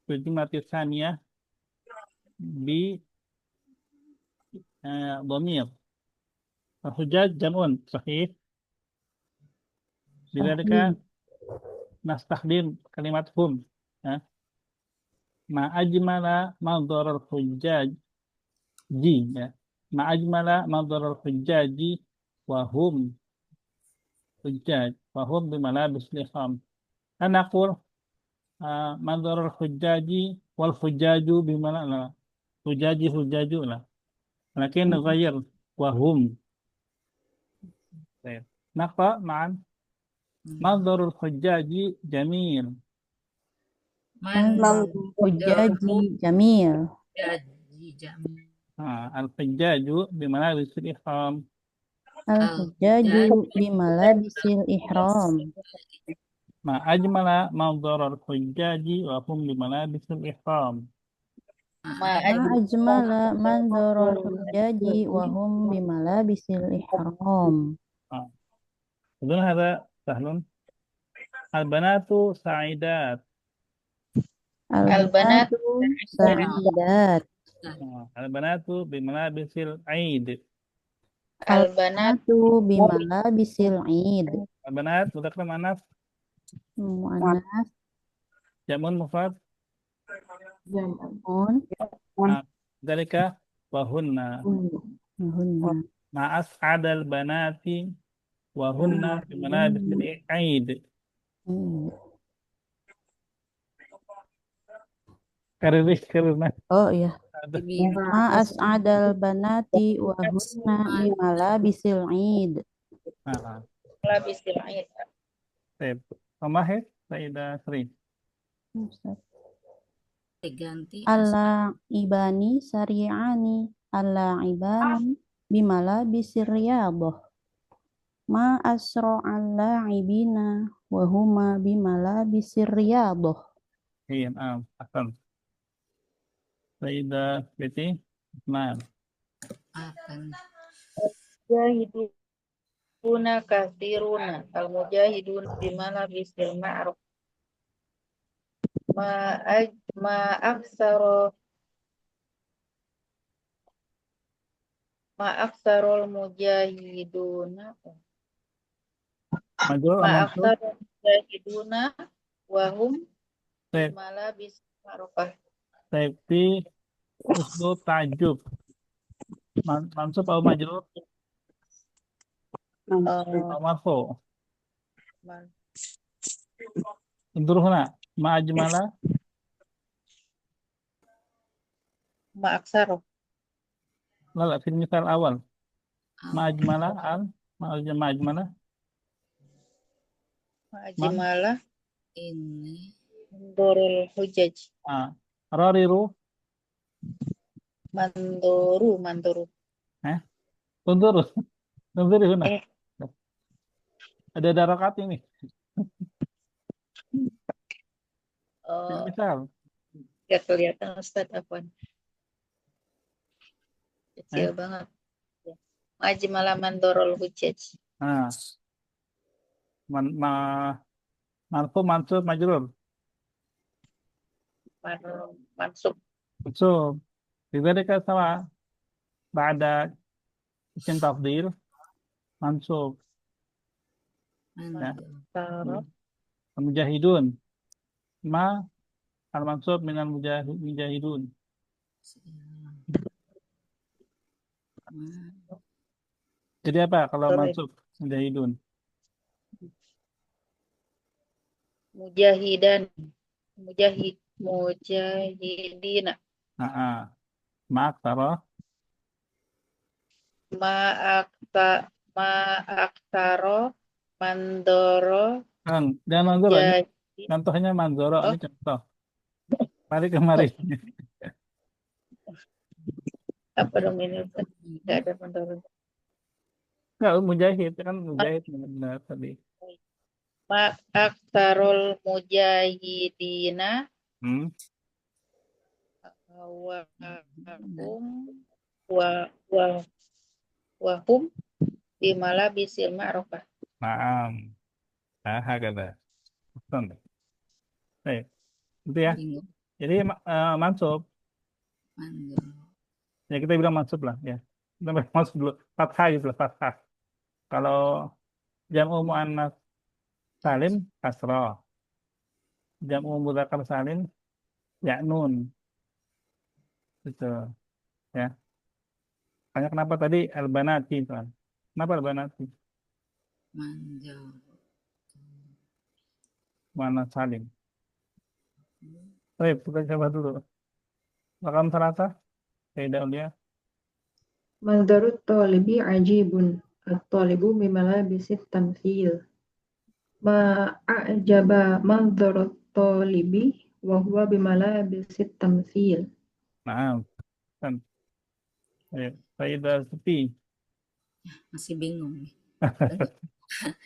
fil jumlati tsaniyah bi dhamir. Al-hujjaj jam'un sahih. Lidzalika nastakhdim kalimat hum ma ajmala manzar al-hujjaj ya. Ma ajmala manzar al-hujjaji wa hum hujjaj wa hum bi malabis al-ihram. Anaqul manzar al-hujjaji wal hujjaju bi malabis hujjaju lah. لكن نغير وهم. طيب نقرأ معا. منظر الحجاج جميل. منظر الحجاج جميل. الحجاج بملابس الإحرام. الحجاج بملابس الإحرام. ما أجمل منظر الحجاج وهم بملابس الإحرام. ما أجمل منظر الحجاج وهم بملابس الإحرام. أظن هذا سهل. البنات سعيدات. البنات سعيدات. البنات بملابس العيد. البنات بملابس العيد. البنات مذكر مؤنث. مؤنث. جمع مفرد. جمع. ذلك وهن. هن. مع أسعد البنات وهن بملابس العيد. Karena Oh iya. Ma as'adal banati wa husna bimalabisil id. Labisil aid. Baik. Mahir, Sayyidah Sri. Alla ibani sari'ani. Alla ibani bimalabisir riyadah. Ma asra'al la'ibina wa huma bimalabisir riyadah. Iya, ahsan. Sayyidah Betty. Nah, Mujahiduna kathiruna. Al-mujahidun bimana bisil ma'ruf. Ma aksarul mujahiduna. majul Ma amal aksarul mujahiduna wahum Baik, bimala bisil ma'rufah. baik. Di uslub ta'jub. Mansub atau majrur atau marfu. Undur huna. Ma ajmala. Ma aksaro. Lala, fil misal awal. Ma ajmala al. Ma ajmala. Ma ajmala. Mandorul hujaj. Rariru. Mandoru. Undur. Undur huna. Eh. Ada darokat ini. Fil Oh, misal. gak kelihatan Ustaz Afwan. Kecil banget. Ma ajmala mandorul hujaj. Marfu, mansub, majrur. Mansub. Mansub. Lidzalika sawa. Ba'da isim tafdil. Mansub. Mujahidun. Ma al-mansub minal mujahidun. Jadi apa kalau mansub mujahidun? Mujahidina. Ma'aktara. Ma'aktaro mandoro. Dan manzoro ini contohnya manzoro ini contoh. Mari kemari. Apa dong ini? Enggak ada mandoro. Enggak, mujahid kan mujahid benar tadi. Ma'aktarul mujahidina wahum bimala bisil ma'rufah. Naam. Hakada. Baik. Itu ya. Jadi mansub. Ya kita bilang mansub lah ya. Kita bilang mansub dulu. Fathah gitu lah, fathah. Kalau jam'u muannas salim kasrah. Jam'u mudzakkar salim ya'nun. Gitu. Ya. Tanya kenapa tadi al-banati kan? Kenapa al-banati? Muannas salim. Baik, kita coba dulu. Rakam 3, Sayyidah Aulia. Manzarut talibi ajibun. At-talibu bimalabisit tamthil. Ma a'jaba manzarut talibi wa huwa bimalabisit tamthil. Nah, kan. Faidah sepi. Masih bingung nih.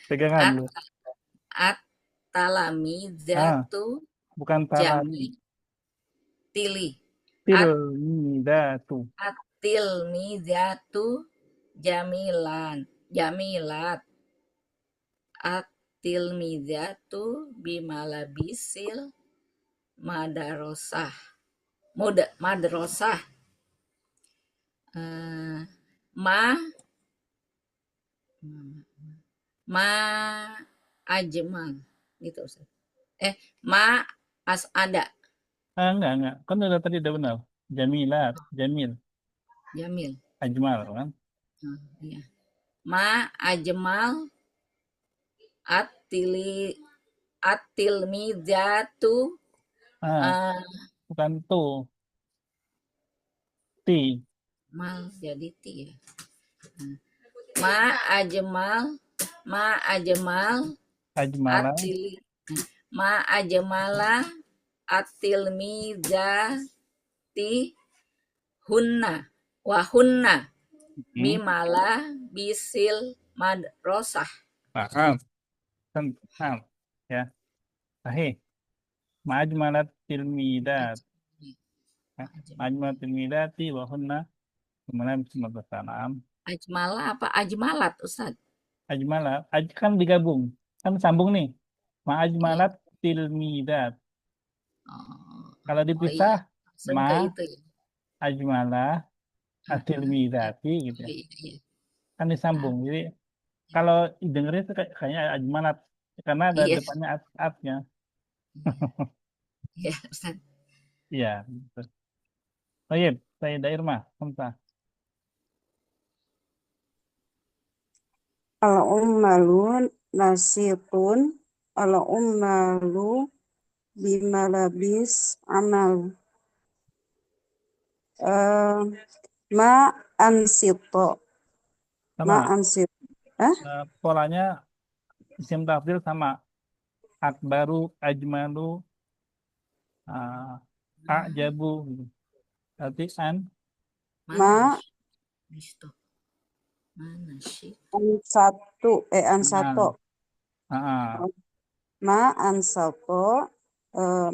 Pegangan At lu. at talami Ah, zatu bukan talati. jami tili. Tilmidatu. Atil mizatu jamilat atil mizatu bimalabisil madarosah madrasah eh, ma ma ajmal gitu Ustaz. Ma ada Enggak. Kan udah tadi udah benar. Jamilat, jamil, jamil. ajmal kan? Iya. Ma ajmal atili atil mizatu Ah, bukan tuh. Ti. mal jadi ti ya. Ma ajmal Ajmala. atili ma ajmala atil mizati hunna wa hunna bimala bisil madrosah. Nah, kan, ya. Sahih. Ma'ajmalat tilmidat. Ma'ajmalat tilmidati wa hunna kemudian bismillahirrahmanirrahim. Ajmala apa ajmalat Ustaz? Ajmalat, kan digabung. Kan sambung nih. Ma'ajmalat tilmidat. Kalau Oh iya, dipisah, langsung ma ke itu ya. ajmalah atilmidati gitu ya. Iya, iya. Kan disambung. Jadi kalau dengerin itu kayaknya ajmalat karena ada Iya, depannya atnya. iya Ustaz. Iya, betul. Baik, saya Dairma, Hamzah. Al-ummalu nasitun. Al-ummalu bimalabis amal. Eh, ma ansito. Ma Sama. ansito. Polanya isim tafdil sama. Akbaru, ajmalu, ajabu. Gitu. Berarti Ma Nisto. Mana sih? ansatu. Ansato. ah, Ma ansato.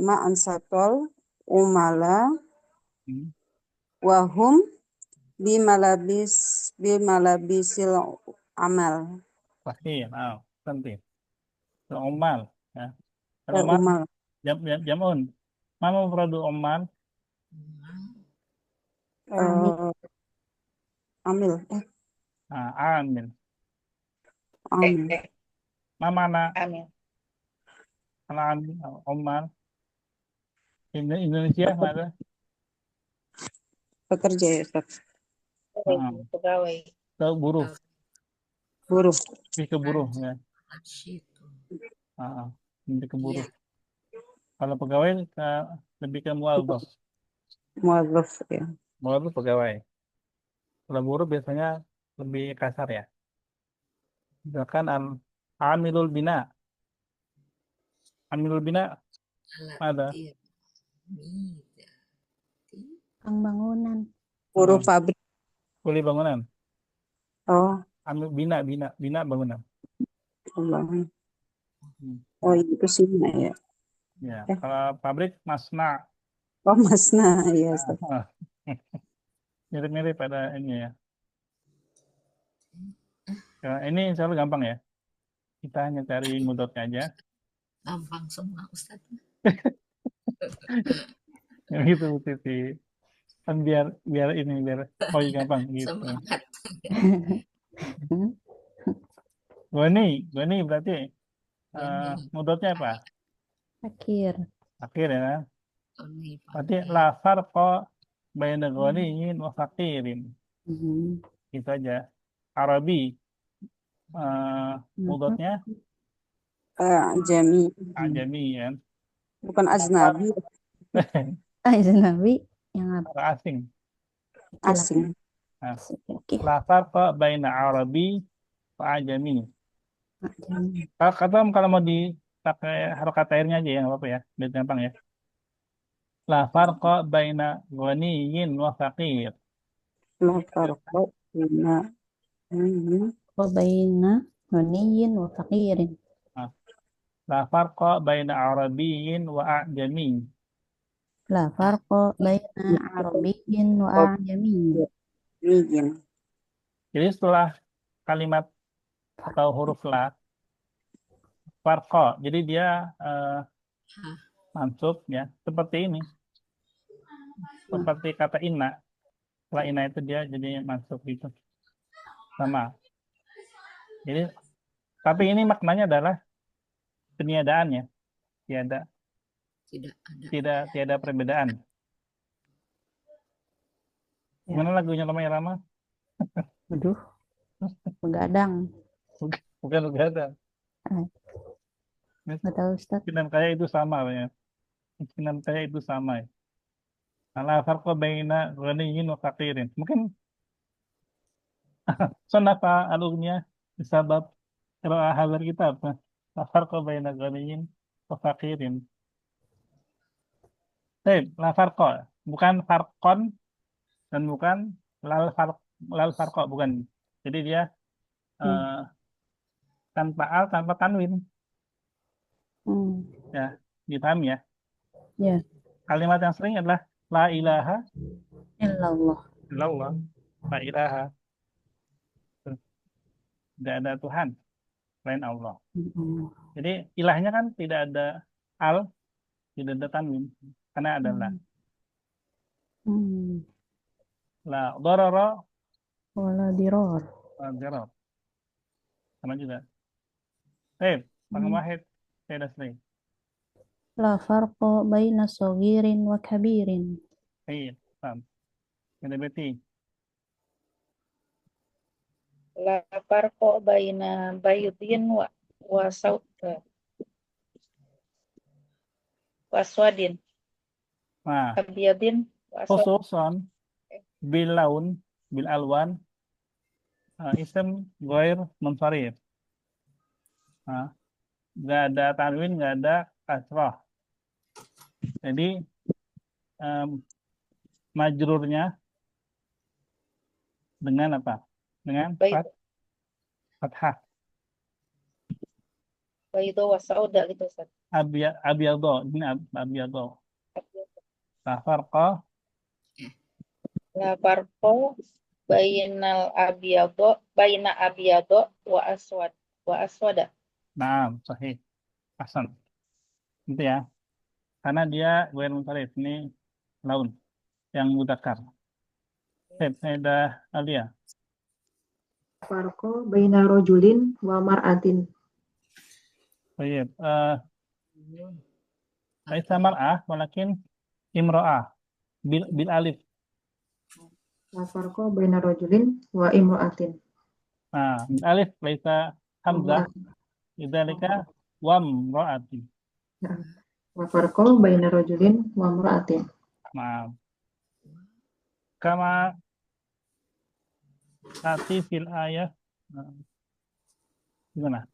Ma ansatol. Umala. hmm, Wahum bimalabisil amal. pasti. Penting. Omal. Ya. Kalau omal, Umal. jamun. Mana produk omal? Eh, amil. Amil. Amil. Mana Amin. kalau amil, omal? Indonesia mana? Pekerja ya, Ustaz. Pegawai. Ke buruh. Buruh. Lebih ke buruh ya. Situ. Lebih ke buruh. Iya. Kalau pegawai lebih ke muadzaf. Muadzaf ya. Muadzaf pegawai. Kalau buruh biasanya lebih kasar ya. Misalkan amilul bina. Amilul bina ada. Alatir midati. Kang bangunan. Buruh pabrik. Kuli bangunan. Oh, Ambil bina bangunan. Allah. Hmm. Oh, itu sih ya. Ya, kalau pabrik masna. Oh, Masna ya, Ustaz. Mirip-mirip pada ini ya. Ini insya Allah gampang ya. Kita hanya cari mudotnya aja. Gampang semua Ustaz. Yang gitu Siti. Kan biar gampang gitu. Semangat. Goni berarti Ini mudotnya apa? Akhir ya kan? ini Berarti la farqa baina ghaniyin wa faqirin. Itu aja. Arabi mudotnya Jami. ajami kan. Bukan ajnabi, Ajnabi yang apa? Orang asing. asing. Nah, Oke. la farqa baina Arabi wa ajami. Kalau mau dipakai harokat airnya aja ya, nggak apa-apa ya, biar gampang ya. La farqa baina ghaniyyin wa faqir. La farqa baina Wabaina ghaniyin wa faqirin. Nah, la farqa baina Arabiyyin wa ajami. La farqa baina arabiyyin wa ajamiyyin. niyyin. Jadi setelah kalimat atau huruf la, farqa, jadi dia mansub ya, seperti ini. Seperti kata inna. Setelah inna itu dia jadi mansub gitu. Sama. Jadi, tapi ini maknanya adalah peniadaannya. Tiada Tidak ada. tiada perbedaan. Ya. Gimana lagunya Rama? Aduh, begadang. Bukan ada. Nggak tahu Ustaz. Mungkinan kayak itu sama ya. Mungkinan kayak itu sama ya. Ala farqa baina ghaniyyin wa faqirin. Mungkin sanafa alumnya disebab qiraah hadzal kitab. La farqa baina ghaniyyin wa faqirin. La farqa, bukan farqon dan bukan lal farqa, bukan. Jadi dia tanpa al, tanpa tanwin. Ya, dipahami ya. Ya. Kalimat yang sering adalah la ilaha Illallah. illallah. La ilaha. Tidak ada Tuhan selain Allah. Jadi ilahnya kan tidak ada al, tidak ada tanwin, karena ada la. La darara Wala dirar. wa darar. Sama juga. Baik, Pak Wahid, saya dah selesai. La farqa baina saghirin wa kabirin. Baik, paham. Ada Betty. La farqa baina baydin wa waswadin. Nah, Abyadin wa aswad. khususan bil laun, bil alwan, ism ghair munsharif. Nah, nggak ada tanwin, nggak ada kasrah. Jadi majrurnya dengan apa? Dengan fathah. Baydo wa sauda gitu Ustaz. Abyado, ini abyado. La farqa La farqa baina abyado wa aswada. Naam, sahih. Hasan. Itu ya. Karena dia ghair munsharif. Ini laun yang mudzakkar. Saya Alia. Farqa baina rajulin wa mar'atin. Baik. Laisa mar'ah walakin imra'ah bil alif. La farqa baina rajulin wa imra'atin. Nah, bil alif laisa hamzah. Idzalika wa imra'atin. La farqa baina rajulin wa imra'atin. Nah. Kama tati fil ayah. Gimana?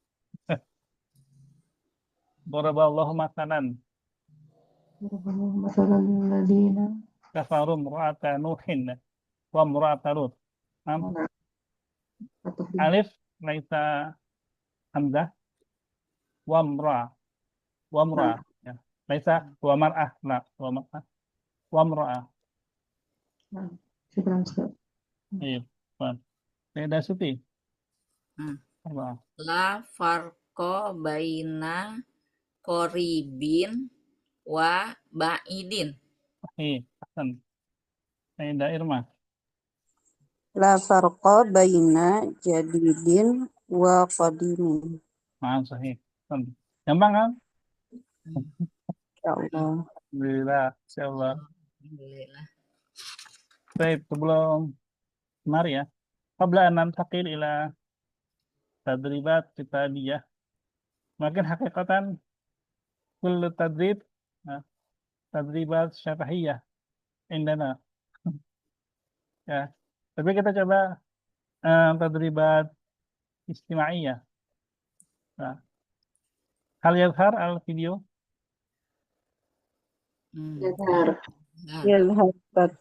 Daraballahu masalan. Masalan ladina Kafaru mura'ata Nuhin wa mura'ata Lut. Alif laisa hamzah wa mra ya. Laisa wa mar'ah la wa mra'ah. Iya, Pak. Saya Suti. Apa? La farqa baina qoribin wa ba'idin. Iya, Hasan. Saya Irma. La farqa baina jadidin wa qadimin. Maaf, sahih. Gampang kan? Insyaallah. Alhamdulillah, insyaallah. Alhamdulillah. Baik, sebelum mari ya. Qabla an nantaqil ila tadribat kitabiyah. Makin hakikatan kullu tadribat syafahiyah indana. Ya. Tapi kita coba tadribat istimaiyah. Nah, hal yadhar al video. Yazhar. يذهب Ustaz.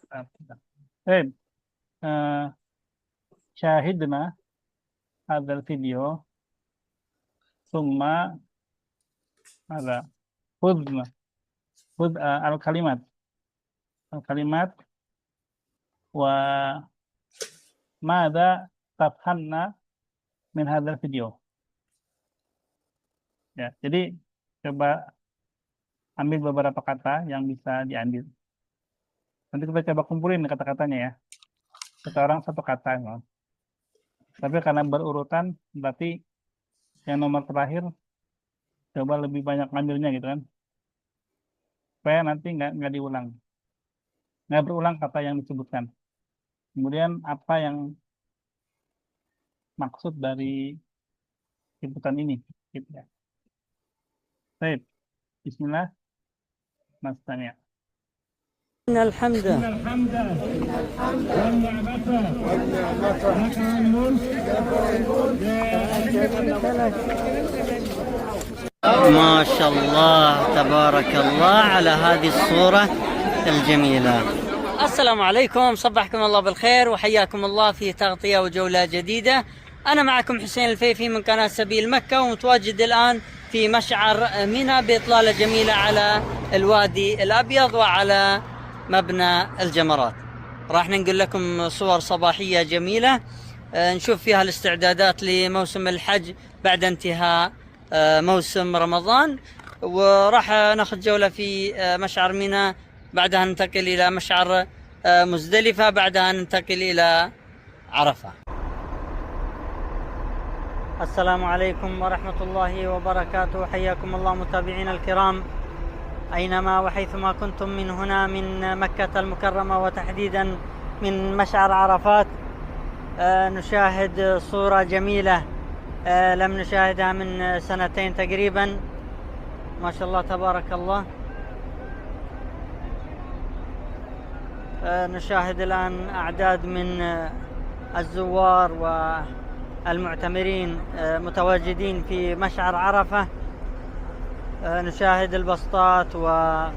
Baik. Syahidna hadzal video. Summa ada khudna. Khud al kalimat. Al kalimat wa mada tafhamna min hadzal video. Ya, jadi coba ambil beberapa kata yang bisa diambil. Nanti kita coba kumpulin kata-katanya ya. Satu orang satu kata. Ya. Tapi karena berurutan, berarti yang nomor terakhir coba lebih banyak ngambilnya gitu kan. Supaya nanti nggak diulang. Nggak berulang kata yang disebutkan. Kemudian apa yang maksud dari sebutan ini. Gitu ya. Baik. Bismillah. Mas Tania. إن الحمد ما شاء الله تبارك الله على هذه الصورة الجميلة. السلام عليكم، صبحكم الله بالخير وحياكم الله في تغطية وجولة جديدة. أنا معكم حسين الفيفي من قناة سبيل مكة، ومتواجد الآن في مشعر منى بإطلالة جميلة على الوادي الأبيض وعلى مبنى الجمرات. راح ننقل لكم صور صباحية جميلة نشوف فيها الاستعدادات لموسم الحج بعد انتهاء موسم رمضان، وراح ناخذ جولة في مشعر منى، بعدها ننتقل إلى مشعر مزدلفة، بعدها ننتقل إلى عرفة. السلام عليكم ورحمة الله وبركاته، حياكم الله متابعينا الكرام أينما وحيثما كنتم من هنا من مكة المكرمة، وتحديدا من مشعر عرفات. نشاهد صورة جميلة لم نشاهدها من سنتين تقريبا، ما شاء الله تبارك الله. نشاهد الآن أعداد من الزوار والمعتمرين متواجدين في مشعر عرفة. نشاهد البسطات وجمال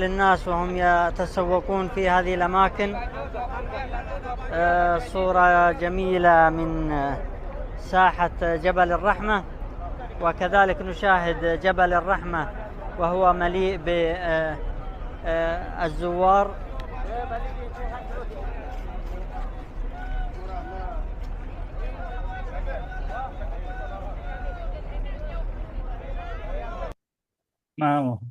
الناس وهم يتسوقون في هذه الأماكن. صورة جميلة من ساحة جبل الرحمة، وكذلك نشاهد جبل الرحمة وهو مليء بالزوار. Nah,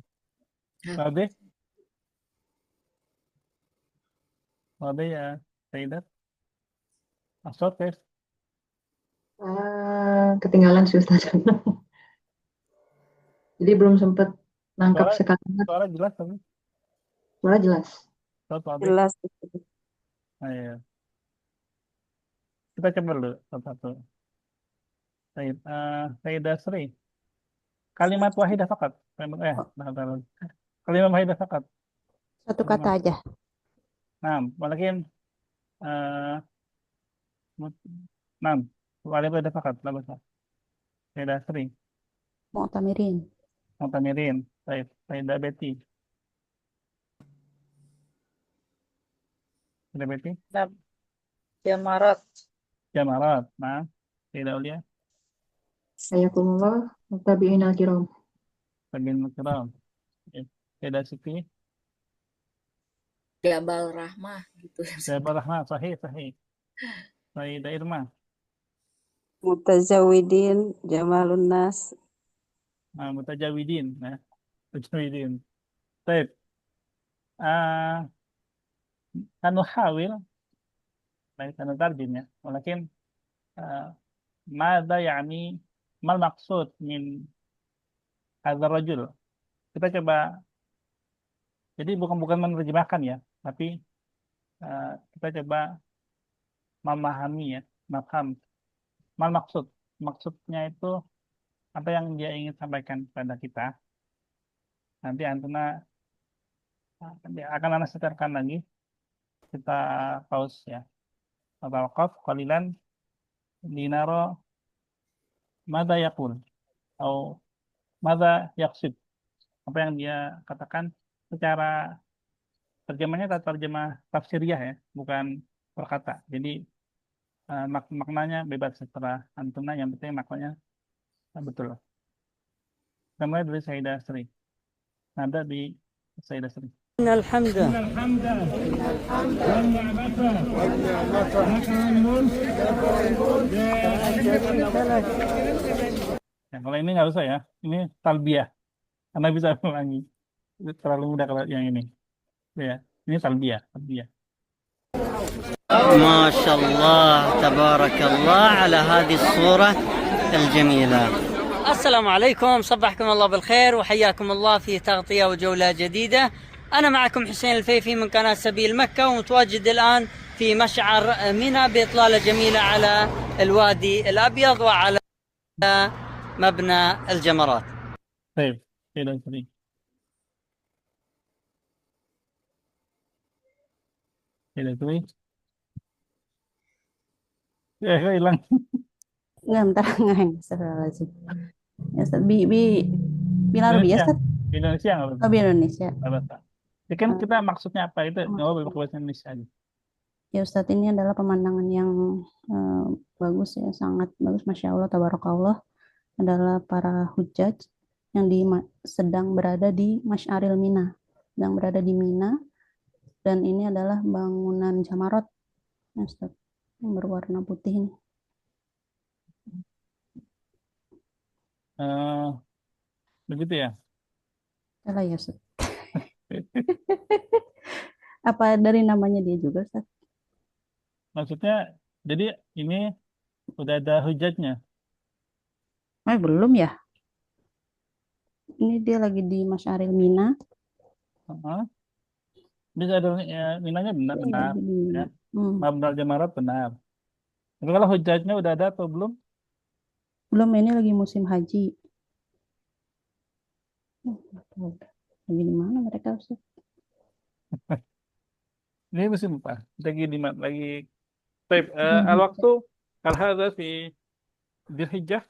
Wabe ya, Sayyidat. Maksud guys. Ketinggalan sih Ustaz. Jadi belum sempat nangkap sekalimat. Suara jelas tapi. Suara jelas. Wabe. Jelas. Ayo. Kita coba dulu satu-satu. Sayyidah Sri. Kalimat wahidah fakat. Kalimat wahidah fakat. Satu kata aja. Nah, walakin kalimat wahidah fakat. Labasa. Sayyidah Sri. Mu'tamirin. Mu'tamirin. Baik. Sayyidah Betty. Sayyidah Betty. Jamarat. Jamarat. Nah, Sayyidah Ulia. Hayakumullah mutabi'in al-kiram. Bagian kiram. Sayyidah Siti. Jabal Rahmah gitu. Jabal Rahmah. Sahih. Sayyidah Irma. Mutazawidin Jamalun Nas. Mutajawidin. Nah, mutajawidin. Baik. Hanuhawil. Baik, tarjimnya. Walakin mada yani mal maksud min hadzal rajul. Kita coba, jadi bukan menerjemahkan ya, tapi kita coba memahami ya, mafham mal maksud. Maksudnya itu apa yang dia ingin sampaikan kepada kita. Nanti Antuna akan Anda setelkan lagi kita pause ya. Tawakaf qalilan linara mada yaqul atau mada yaqsid. Apa yang dia katakan secara terjemahnya terjemah tafsiriyah ya, bukan perkata. Jadi maknanya bebas setelah antuna, yang penting maknanya betul. Kita mulai dari Sayyidah Sri. Nada di Sayyidah Sri. الحمد Ya, kalau ini nggak usah ya. Ini talbiyah. Karena bisa ulangi. Itu terlalu mudah kalau yang ini. Ya, ini talbiyah. Talbiyah. ما شاء الله تبارك الله على هذه الصورة الجميلة. السلام عليكم، صبحكم الله بالخير وحياكم الله في تغطية وجولة جديدة. أنا معكم حسين الفيفي من قناة سبيل مكة، ومتواجد الآن في مشعر منى بإطلالة جميلة على الوادي الأبيض وعلى مبنى الجمرات. Baik, Sayyidah Sri. Sayyidah Sri. Ya, kok hilang. Nggak, bentar, nggak. Astagfirullahaladzim. Ya, Ustaz, Bila Arabi ya, Ustaz? Indonesia nggak Oh, apa-apa. di Indonesia. Nggak apa-apa. Ya kan kita maksudnya apa itu? Nggak apa-apa pakai bahasa Indonesia aja. Ya Ustadz, ini adalah pemandangan yang bagus ya, sangat bagus, Masya Allah, Tabarakallah. Adalah para hujjaj yang sedang berada di Masy'aril Mina, sedang berada di Mina, dan ini adalah bangunan Jamarot, ya Ustadz, yang berwarna putih ini. Begitu ya. Salah ya Ustadz. Apa dari namanya dia juga Ustadz? Maksudnya, jadi ini udah ada hujatnya. Belum ya. Ini dia lagi di Masy'aril Mina. Bisa ada ya, minanya benar-benar. Lagi di Mina. Ya. Mabnal Jamarat benar. Tapi kalau hujatnya udah ada atau belum? Belum, ini lagi musim haji. Lagi di mana mereka Ustaz? Ini musim apa? Lagi di mana? Lagi al-waktu al-hadza fi Dzulhijjah.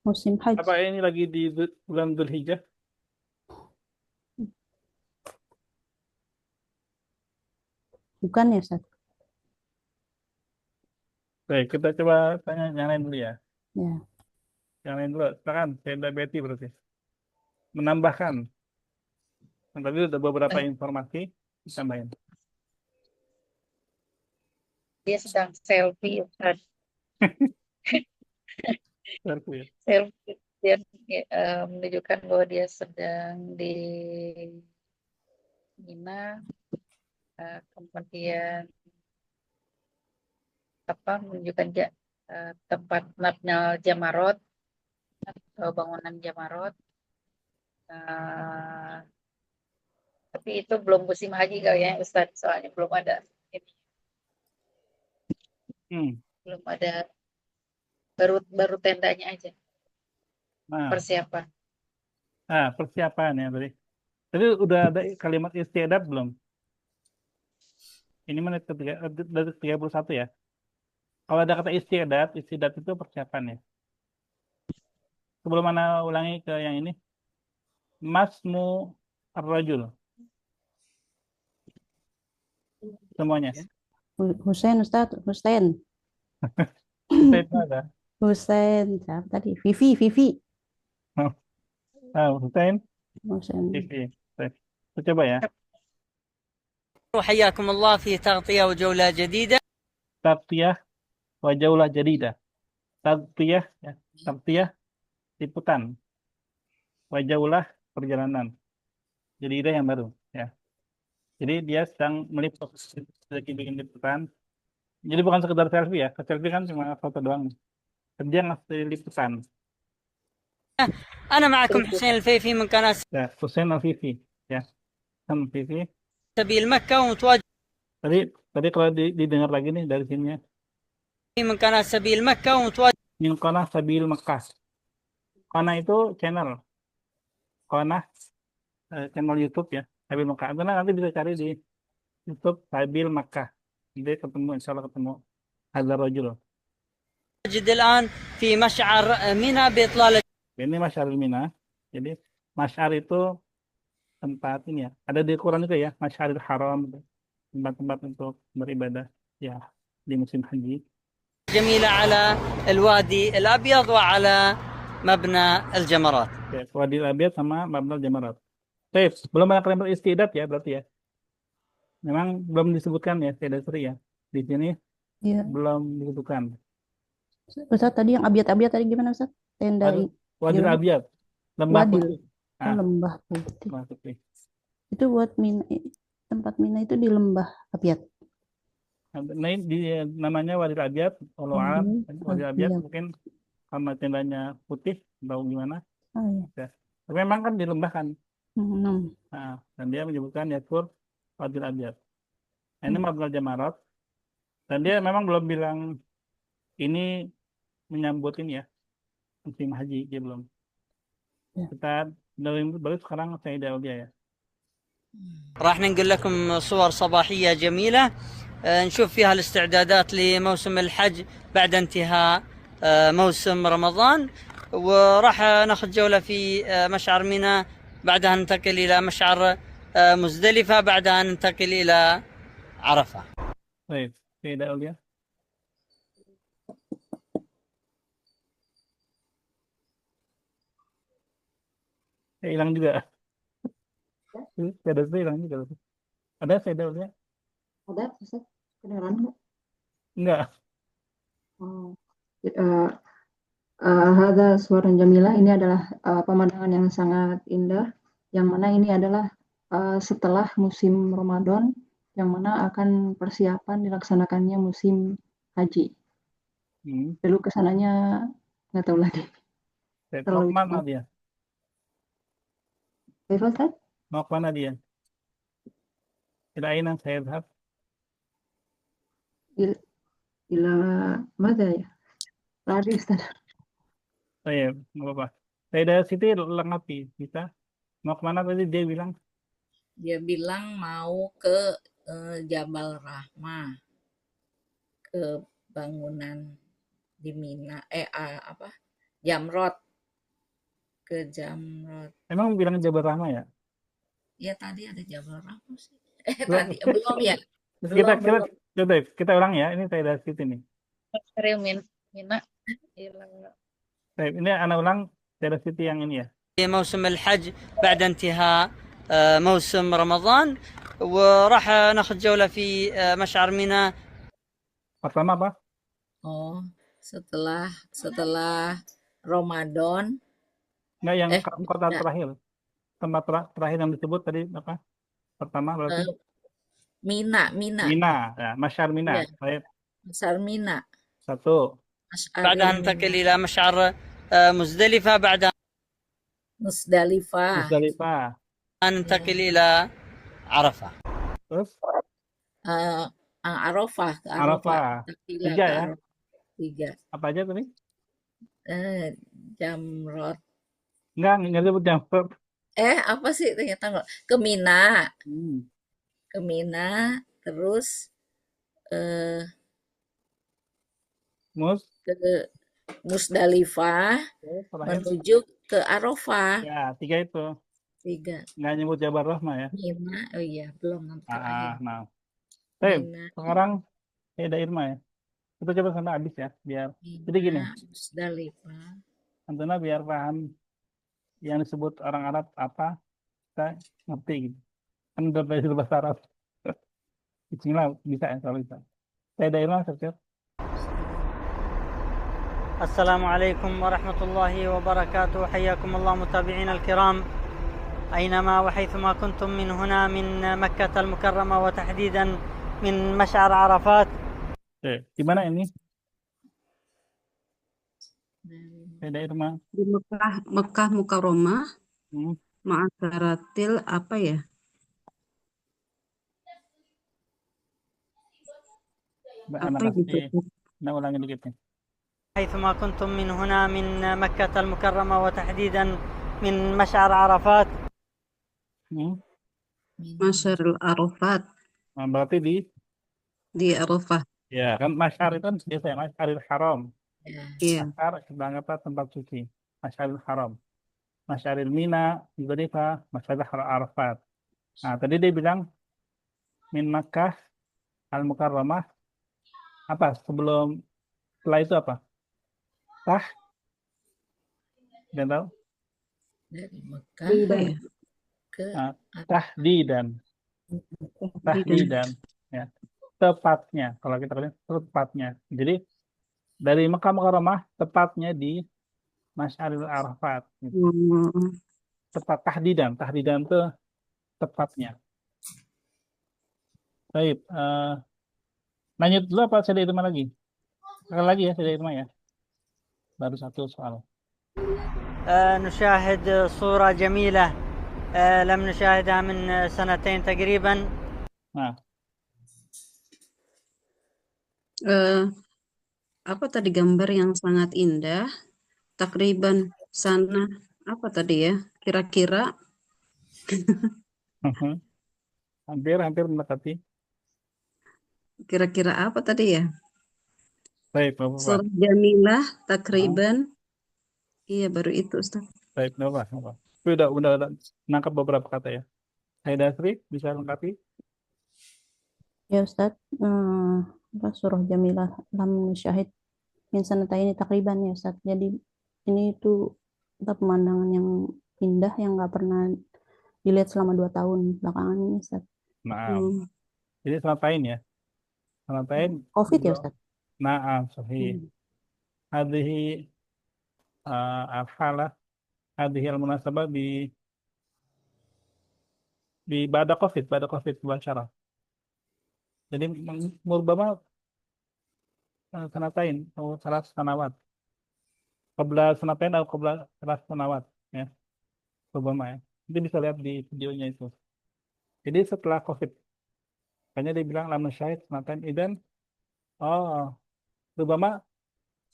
Musim haji. Apa ini lagi di bulan Dzulhijjah? Bukan ya Ustaz? Baik, kita coba tanya yang lain dulu ya. Ya. Yang lain dulu. Silakan, Sayyidah Betty berarti. Menambahkan. Tadi ada beberapa informasi, ditambahin. Dia sedang selfie, Ustaz. Selfie. Selfie. Dia menunjukkan bahwa dia sedang di Mina, kemudian menunjukkan tempat Mabnal Jamarot atau bangunan Jamarot. Tapi itu belum musim haji kayaknya Ustaz, soalnya belum ada ini. Belum ada, baru tendanya aja. Persiapan. Persiapan ya tadi. Tadi udah ada kalimat istiadat belum? Ini menit dari 31 ya. Kalau ada kata istiadat itu persiapan ya. Sebelum mana ulangi ke yang ini. Masmu ar-rajul. Semuanya. Husain Ustaz, Husain. Husain ada. Husain, siapa tadi? Vivi. Husain. Husain. Vivi. Coba ya. وحياكم الله في تغطية وجولة جديدة. Taghtiyah wa jaulah jadidah. Taghtiyah ya. Taghtiyah liputan. Wa jaulah perjalanan. Jadidah yang baru ya. Jadi dia sedang meliput, lagi bikin liputan. Jadi bukan sekedar selfie ya. Selfie kan cuma foto doang. Dia ngasih liputan. أنا معكم حسين الفيفي من قناة Ya, Husain al-Fifi ya. Fifi. سبيل مكة، ومتواجد Tadi kalau didengar lagi nih dari sini ya. من قناة سبيل مكة، ومتواجد Min Qanah Sabil Makkah. Qanah itu channel. Qanah channel YouTube ya. Sabil Makkah. Nanti bisa cari di tutup Sabil Makkah. Jadi ketemu, insya Allah ketemu Hadzal Rajul. نجد الآن في مشعر منى بإطلالة. Ini Masyarul Mina. Jadi Masyar itu tempat ini ya. Ada di Quran juga ya, Masyarul Haram, gitu. Tempat-tempat untuk beribadah ya di musim haji. جميلة على الوادي الأبيض وعلى مبنى الجمرات. Ya, Wadi Abyad sama Mabnal Jamarat. Baik, belum ada kalimat istiadat ya berarti ya. Memang belum disebutkan ya, Sayyidah Sri ya. Di sini Iya. belum disebutkan. Ustaz tadi yang abiat-abiat tadi gimana Ustaz? Tenda Wadi Wadi Gimana? Abyad, lembah Wadi. putih. Oh, lembah putih. Lembah putih. Itu buat Mina, tempat Mina itu di lembah abiat. Nah, ini namanya Wadi Abyad, kalau Arab, Wadi Abyad Iya. mungkin karena tendanya putih, tahu gimana. Oh iya. Tapi memang kan di lembah kan. Hmm. Nah, dan dia menyebutkan Yakur Wadi Abyad. Nah, ini Mabnal Jamarat. Dan dia memang belum bilang ini menyambut ini ya, musim haji, dia belum. Ya. Kita baru sekarang Sayyidah Aulia ya. راح ننقل لكم صور صباحية جميلة نشوف فيها الاستعدادات لموسم الحج بعد انتهاء موسم رمضان، وراح ناخذ جولة في مشعر منى، بعدها ننتقل إلى مشعر مزدلفة، بعدها ننتقل إلى عرفة. Baik, Sayyidah Aulia. Hilang juga. Sayyidah Sri hilang juga. Ada Sayyidah Aulia? Ada, Ustaz? Kedengeran nggak? Enggak. Oh. Hadza suaranya Jamilah, ini adalah pemandangan yang sangat indah, yang mana ini adalah setelah musim Ramadan, yang mana akan persiapan dilaksanakannya musim haji. Lalu kesananya nggak tahu lagi. Mau Terlalu kemana cepat. dia? Baik, Ustaz? Mau kemana dia? Tidak ingin saya lihat. Ila mana ya? Lari, Ustaz. Oh iya, nggak apa-apa. Sayyidah Siti lengkapi, bisa? Mau kemana tadi dia bilang? Dia bilang mau ke Jabal Rahmah, ke bangunan di Mina, Jamrot, ke Jamrot. Emang bilang Jabal Rahmah ya? Ya tadi ada Jabal Rahmah sih. Belum. Tadi belum ya. Kita ulang ya. Ini Sayyidah Siti nih. Serius Mina. Baik, ini anak ulang Sayyidah Siti yang ini ya. موسم الحج بعد انتهاء موسم رمضان، وراح ناخذ جولة في مشعر منى. Pertama apa? Oh, setelah Ramadan. Enggak, yang kota enggak. terakhir. Tempat terakhir yang disebut tadi apa? Pertama berarti? Mina. Mina, ya, Masyar Mina. Ya. Baik. Masyar Mina. Satu. بعدها ننتقل إلى مشعر مزدلفة، بعدها Musdalifah. ننتقل إلى عرفة. Terus? Arafah. Arafah. Takbilah 3 ke ya? Arafah. 3. Apa aja tadi? Jamrot. Enggak disebut Jamrot. Apa sih ternyata ke Mina. Hmm. Ke Mina, terus ke Musdalifah, menuju ke Arafah. Ya, 3 itu. 3. Nggak nyebut Jabal Rahmah ya? Mina, oh iya, belum nanti terakhir. Nah. Baik, Mina. sekarang Sayyidah Irma ya. Kita coba sampai habis ya, biar. Jadi gini, Musdalifah. Antuna biar paham yang disebut orang Arab apa, kita ngerti gitu. Kan udah belajar bahasa Arab. Bismillah, bisa ya, kalau bisa. Sayyidah Irma, siap. السلام عليكم ورحمة الله وبركاته، حياكم الله متابعينا الكرام أينما وحيثما كنتم من هنا من مكة المكرمة، وتحديدا من مشعر عرفات. Di mana ini? Sayyidah Irma. Di Mekah Mukarramah, Ma'asaratil apa ya? Apa gitu? Nah, ulangi dikit nih. حيثما كنتم من هنا من مكة المكرمة، وتحديدا من مشعر عرفات. Masyarul Arafat. Nah, berarti Di Arafah. ya kan Masyar itu kan biasa ya, Masyaril Haram. Ya. Iya. Masyar sedang apa tempat suci. Masyaril Haram. Masyaril Mina, Muzdalifah, Masyaril Arafat. Nah, tadi dia bilang min Makkah al-Mukarramah apa sebelum setelah itu apa? Tah, dan tahu? Dari Mekah Apa ya? ke Nah, tahdidan, Tahdidan. tahdidan, ya. Tepatnya, kalau kita lihat tepatnya. Jadi dari Mekah Mukarramah tepatnya di Masyaril Arafat. Gitu. Hmm. Tepat tahdidan, tahdidan itu tepatnya. Baik, lanjut dulu apa saya itu lagi? Sekali lagi ya, saya itu ya. Baru satu soal. نشاهد صورة جميلة لم نشاهدها من سنتين تقريبا. Nah, Eh, apa tadi gambar yang sangat indah? Takriban sana. Apa tadi ya? Kira-kira hampir mendekati. kira-kira apa tadi ya? Baik, Bapak. Surah Jamilah Ah, takriban. Iya, baru itu, Ustaz. baik, Bapak. Tapi udah nangkap beberapa kata ya. Saya Dasri bisa lengkapi. Ya Ustaz, apa surah Jamilah lam syahid min sanataini takriban ya Ustaz. Jadi ini itu apa, pemandangan yang indah yang nggak pernah dilihat selama 2 tahun belakangan ini Ustaz. Nah, Hmm. jadi selatain ya. Selatain. COVID ya Ustaz. Nah, sahih. Hmm. Hadhihi al-halah, hadhihi al-munasabah di pada COVID wawancara. Jadi murbama sanatain atau salah sanawat. Qabla sanatain atau qabla salah sanawat ya. Murbama ya. Nanti bisa lihat di videonya itu. Jadi setelah COVID, makanya dia bilang lam syahid sanatain idan murbama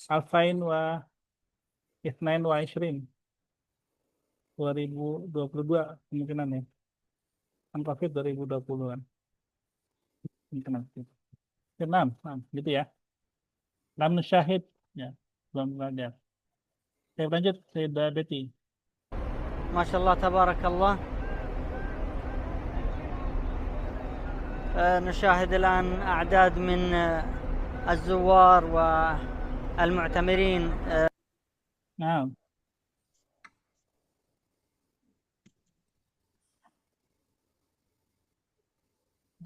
alfain wa isnain wa ishrin 2022 kemungkinan ya. Kan COVID 2020 kan. Kemungkinan gitu. Enam, gitu ya. Lam syahid ya, belum belajar. Saya lanjut, saya Betty. ما شاء الله تبارك الله. نشاهد الآن أعداد من الزوار والمعتمرين. Nah,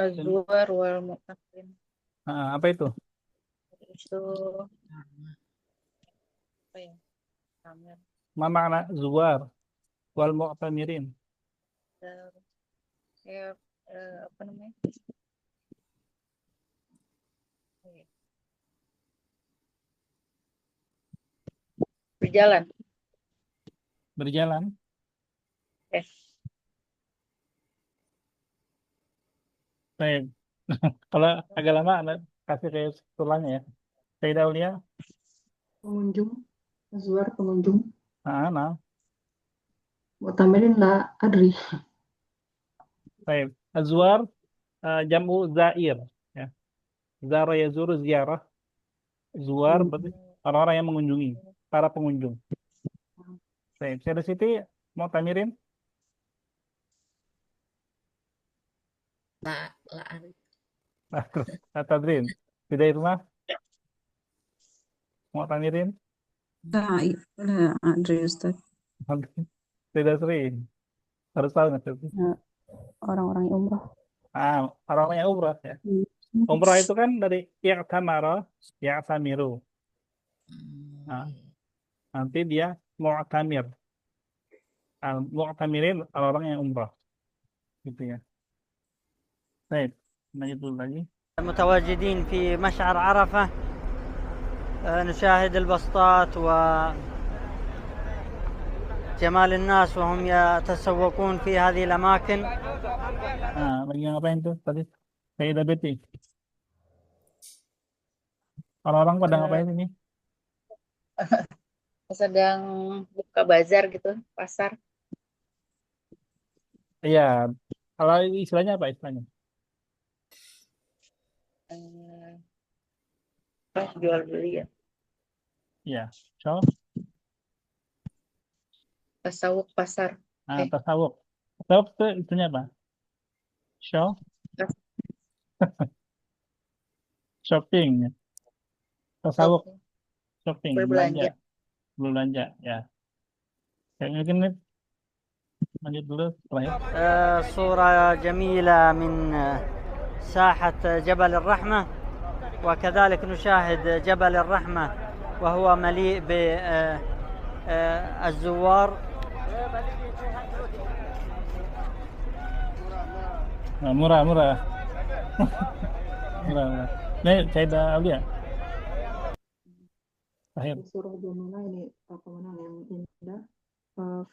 Az-Zuwar wal Mu'taqin. apa itu? Itu apa ya? Kamar. Ma makna zuwar wal mu'tamirin. Ya, apa namanya? Berjalan. Berjalan. Baik. Kalau agak lama Anda kasih kayak tulangnya ya. Saya Daulia. Pengunjung, Azwar pengunjung, Nah. Mu'tamirin la adri. Baik. Azwar jamu zair ya. Zara yazuru ziarah. Zuar berarti orang-orang yang mengunjungi, para pengunjung. Baik, saya di situ mau tamirin. Tadrin. Tidak rumah. Mau tamirin. Lah, Adri, Ustaz. Tidak sering. Harus tahu nggak? Orang-orang yang umroh. Orang-orang yang umrah ya. Umrah itu kan dari i'tamara, ya'tamiru. Nah, nanti dia mu'tamir. Mu'tamirin orang-orang yang umrah. Gitu ya. Baik, lanjut dulu lagi. متواجدين في مشعر عرفة. نشاهد البسطات وجمال الناس وهم يتسوقون في هذه الأماكن. Lagi ngapain tuh tadi? Saya Betty. Orang-orang pada ngapain ini? Sedang buka bazar gitu, pasar. Iya. Kalau istilahnya apa istilahnya? Pas jual beli ya. Ya, so, Tasawuf pasar. tasawuf. Tasawuf itu itunya apa? Show, shopping, ya. Tasawuf, shopping, Berbelanja. belanja, ya. Kayak mungkin nih, lanjut dulu setelah itu. صورة جميلة من ساحة جبل الرحمة، وكذلك نشاهد جبل الرحمة وهو مليء بالزوار. Nah, murah. Murah. Ini Sayyidah Aulia. Akhir. Surah Jamilah ini pemandangan yang indah.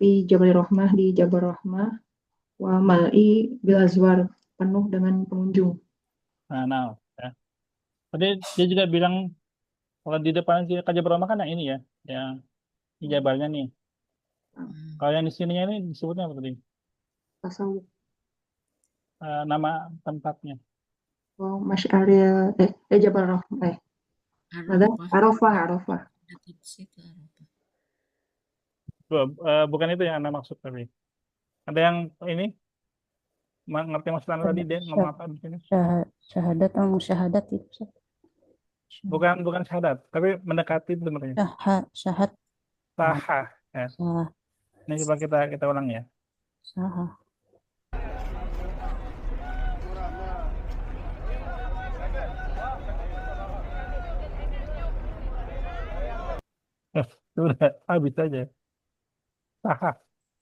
Fi Jabal Rahmah, di Jabal Rahmah, wa mal'i bil azwar, penuh dengan pengunjung. Nah, ya. Tadi dia juga bilang kalau di depan Jabal Rahmah kan yang ini ya, yang di jabalnya nih. Kalau yang di sininya ini disebutnya apa tadi? Tasawuf. Nama tempatnya. Oh, Masy'aril Jabal Rahmah. Ada Arafah. Dekat situ Arafah. Bukan itu yang Anda maksud tadi. Ada yang ini ngerti maksud Anda tadi dia ngomong apa di sini? Syahadat atau musyahadat itu Ustaz. Bukan syahadat, tapi mendekati sebenarnya. Syahad. Sahah. Ya. Sah. Ini coba kita ulang ya. Sah. Sudah habis aja. Sahah.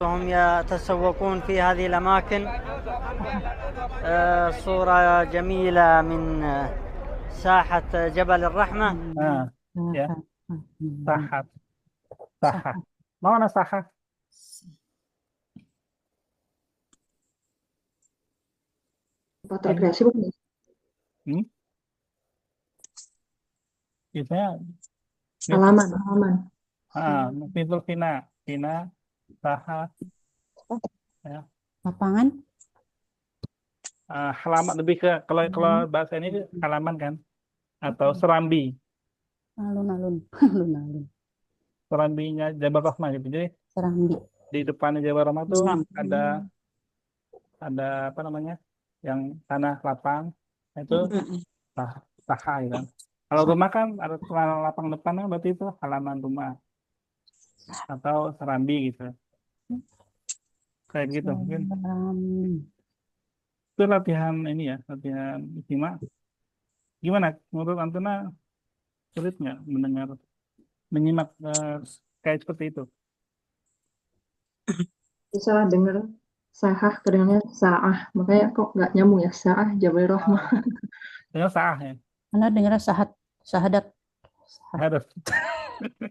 هم يتسوقون في هذه الأماكن. صورة جميلة من ساحة جبل الرحمة. Ya. Sahah. Mana sahah? Tempat rekreasi bukan? Biasanya Halaman. Pintu Vina, Sahah. Ya. Lapangan. Halaman lebih ke kalau bahasa ini halaman kan atau serambi. Alun-alun. Serambinya Jabal Rahmah gitu. Jadi Serambi. di depannya Jabal Rahmah tuh ada apa namanya? Yang tanah lapang itu sahah gitu kan. Kalau rumah kan ada tanah lapang depan, berarti itu halaman rumah atau serambi gitu. Kayak gitu mungkin. Itu latihan ini ya, latihan istimewa. Gimana menurut Antuna, sulit nggak menyimak kayak seperti itu? Salah dengar sahah, kedengarannya sa'ah, makanya kok nggak nyambung ya, sa'ah Jabal Rahmah. Dengar sah ya. Anda dengar syahadat. Harus.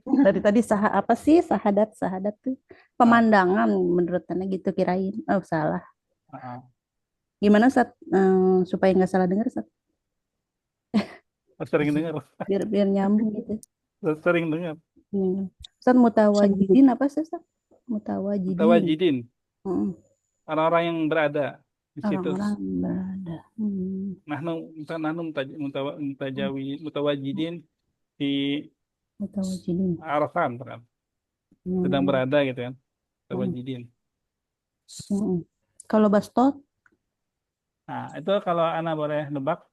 Dari tadi apa sih syahadat tuh pemandangan menurut Anda gitu kirain. Oh, salah. Gimana Sat supaya nggak salah dengar Sat? Sering dengar. Biar nyambung gitu. Sering dengar. Sat mutawajidin apa sih Sat? Mutawajidin. Orang-orang yang berada di situ. Orang-orang berada. Mutawajidin di Arafah kan. Sedang berada gitu kan. Mutawajidin. Kalau bastot? Nah, itu kalau Ana boleh nebak,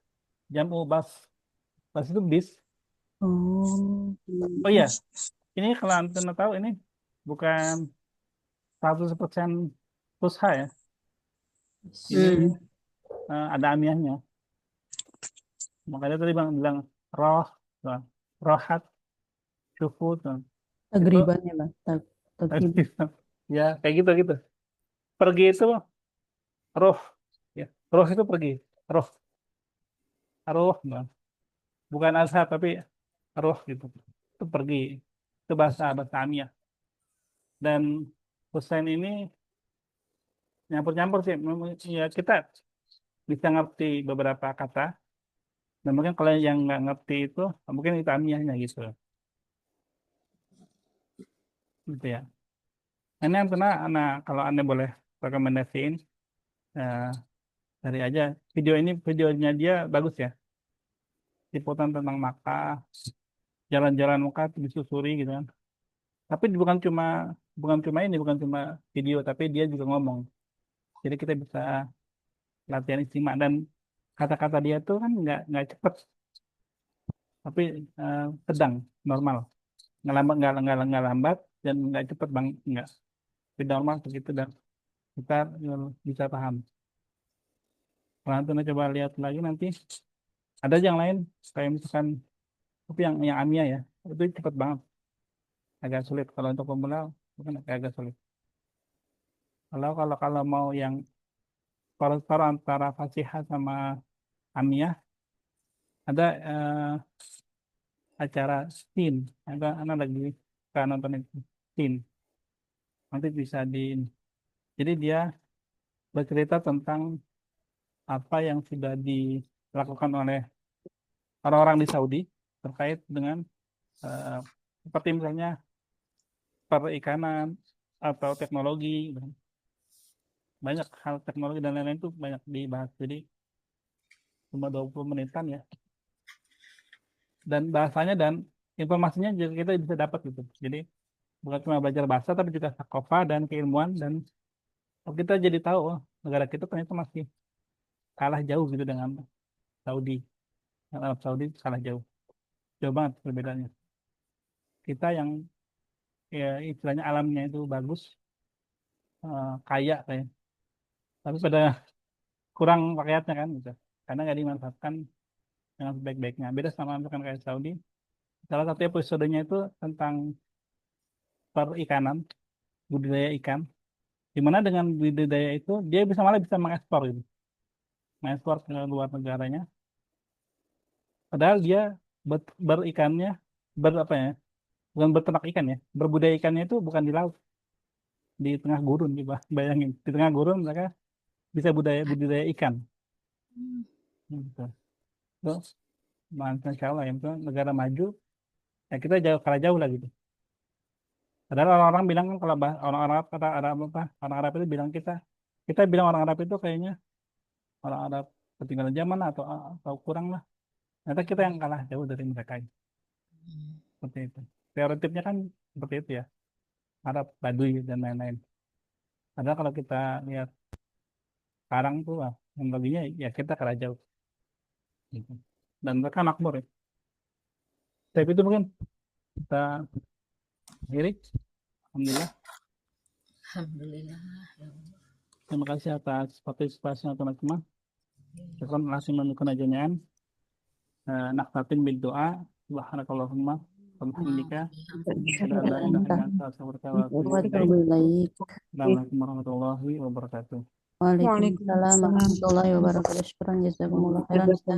jamu bas itu bis. Oh iya, ini kalau Anda tahu ini bukan 100% fusha ya. Ini ada amiahnya. Makanya tadi bilang rohat, syufut. Tagribannya Bang. Ya, kayak gitu. Pergi itu roh. Ya, roh itu pergi. Roh, Bang. Bukan azhar tapi roh gitu. Itu pergi. Itu bahasa amiah. Dan Husain ini nyampur-nyampur sih. Ya, kita bisa ngerti beberapa kata. Dan mungkin kalau yang nggak ngerti itu, mungkin itu amiahnya gitu. Gitu ya. Ini yang pernah, kalau Anda boleh rekomendasiin, cari aja videonya dia bagus ya. liputan tentang Makkah, jalan-jalan Makkah disusuri gitu kan. Tapi bukan cuma video, tapi dia juga ngomong. Jadi kita bisa latihan istimak, dan kata-kata dia tuh kan nggak cepet, tapi sedang, normal, nggak lambat dan nggak cepet bang, nggak, tapi normal begitu, dan kita bisa paham. Kalau nanti coba lihat lagi nanti ada yang lain kayak misalkan, tapi yang Amia ya itu cepet banget, agak sulit kalau untuk pemula, bukan agak sulit. Kalau mau yang paruh antara Fasihah sama Amia, ada acara STEAM, ada lagi kan nonton itu STEAM, nanti bisa jadi dia bercerita tentang apa yang sudah dilakukan oleh orang-orang di Saudi terkait dengan seperti misalnya perikanan atau teknologi, banyak hal teknologi dan lain-lain itu banyak dibahas. Jadi cuma 20 menitan ya, dan bahasanya dan informasinya juga kita bisa dapat gitu. Jadi bukan cuma belajar bahasa, tapi juga sakofah dan keilmuan, dan kita jadi tahu negara kita ternyata masih kalah jauh gitu dengan Saudi. Arab Saudi kalah jauh banget perbedaannya. Kita yang ya istilahnya alamnya itu bagus, kaya kayak, tapi pada kurang rakyatnya kan gitu, karena nggak dimanfaatkan dengan sebaik-baiknya. Beda sama misalkan kayak Saudi, salah satu episodenya itu tentang perikanan, budidaya ikan, dimana dengan budidaya itu dia malah bisa mengekspor gitu, mengekspor ke luar negaranya, padahal dia berikannya apa ya, bukan berternak ikan ya, berbudaya ikannya itu bukan di laut, di tengah gurun. Coba bayangin, di tengah gurun mereka bisa budidaya ikan. Gitu. Terus, Masya Allah ya, itu negara maju, ya kita kalah jauh lah gitu. Padahal orang-orang bilang kan, kalau orang Arab, kata Arab apa, orang Arab itu bilang kita bilang orang Arab itu kayaknya orang Arab ketinggalan zaman atau kurang lah. Ternyata kita yang kalah jauh dari mereka. Seperti itu. Stereotipnya kan seperti itu ya, Arab, Baduy dan lain-lain. Padahal kalau kita lihat sekarang tuh teknologinya ya kita kalah jauh. Gitu. Dan mereka makmur ya. Tapi itu mungkin kita akhiri. Alhamdulillah. Alhamdulillah. Ya Allah. Terima kasih atas partisipasinya teman-teman. Syukran langsung melakukan ajanyaan. Naktatin bil doa. Subhanakallahumma walhamdulillah. Assalamualaikum warahmatullahi wabarakatuh. Waalaikumsalam warahmatullahi wabarakatuh. Syukran jazakumullah khairan Ustaz.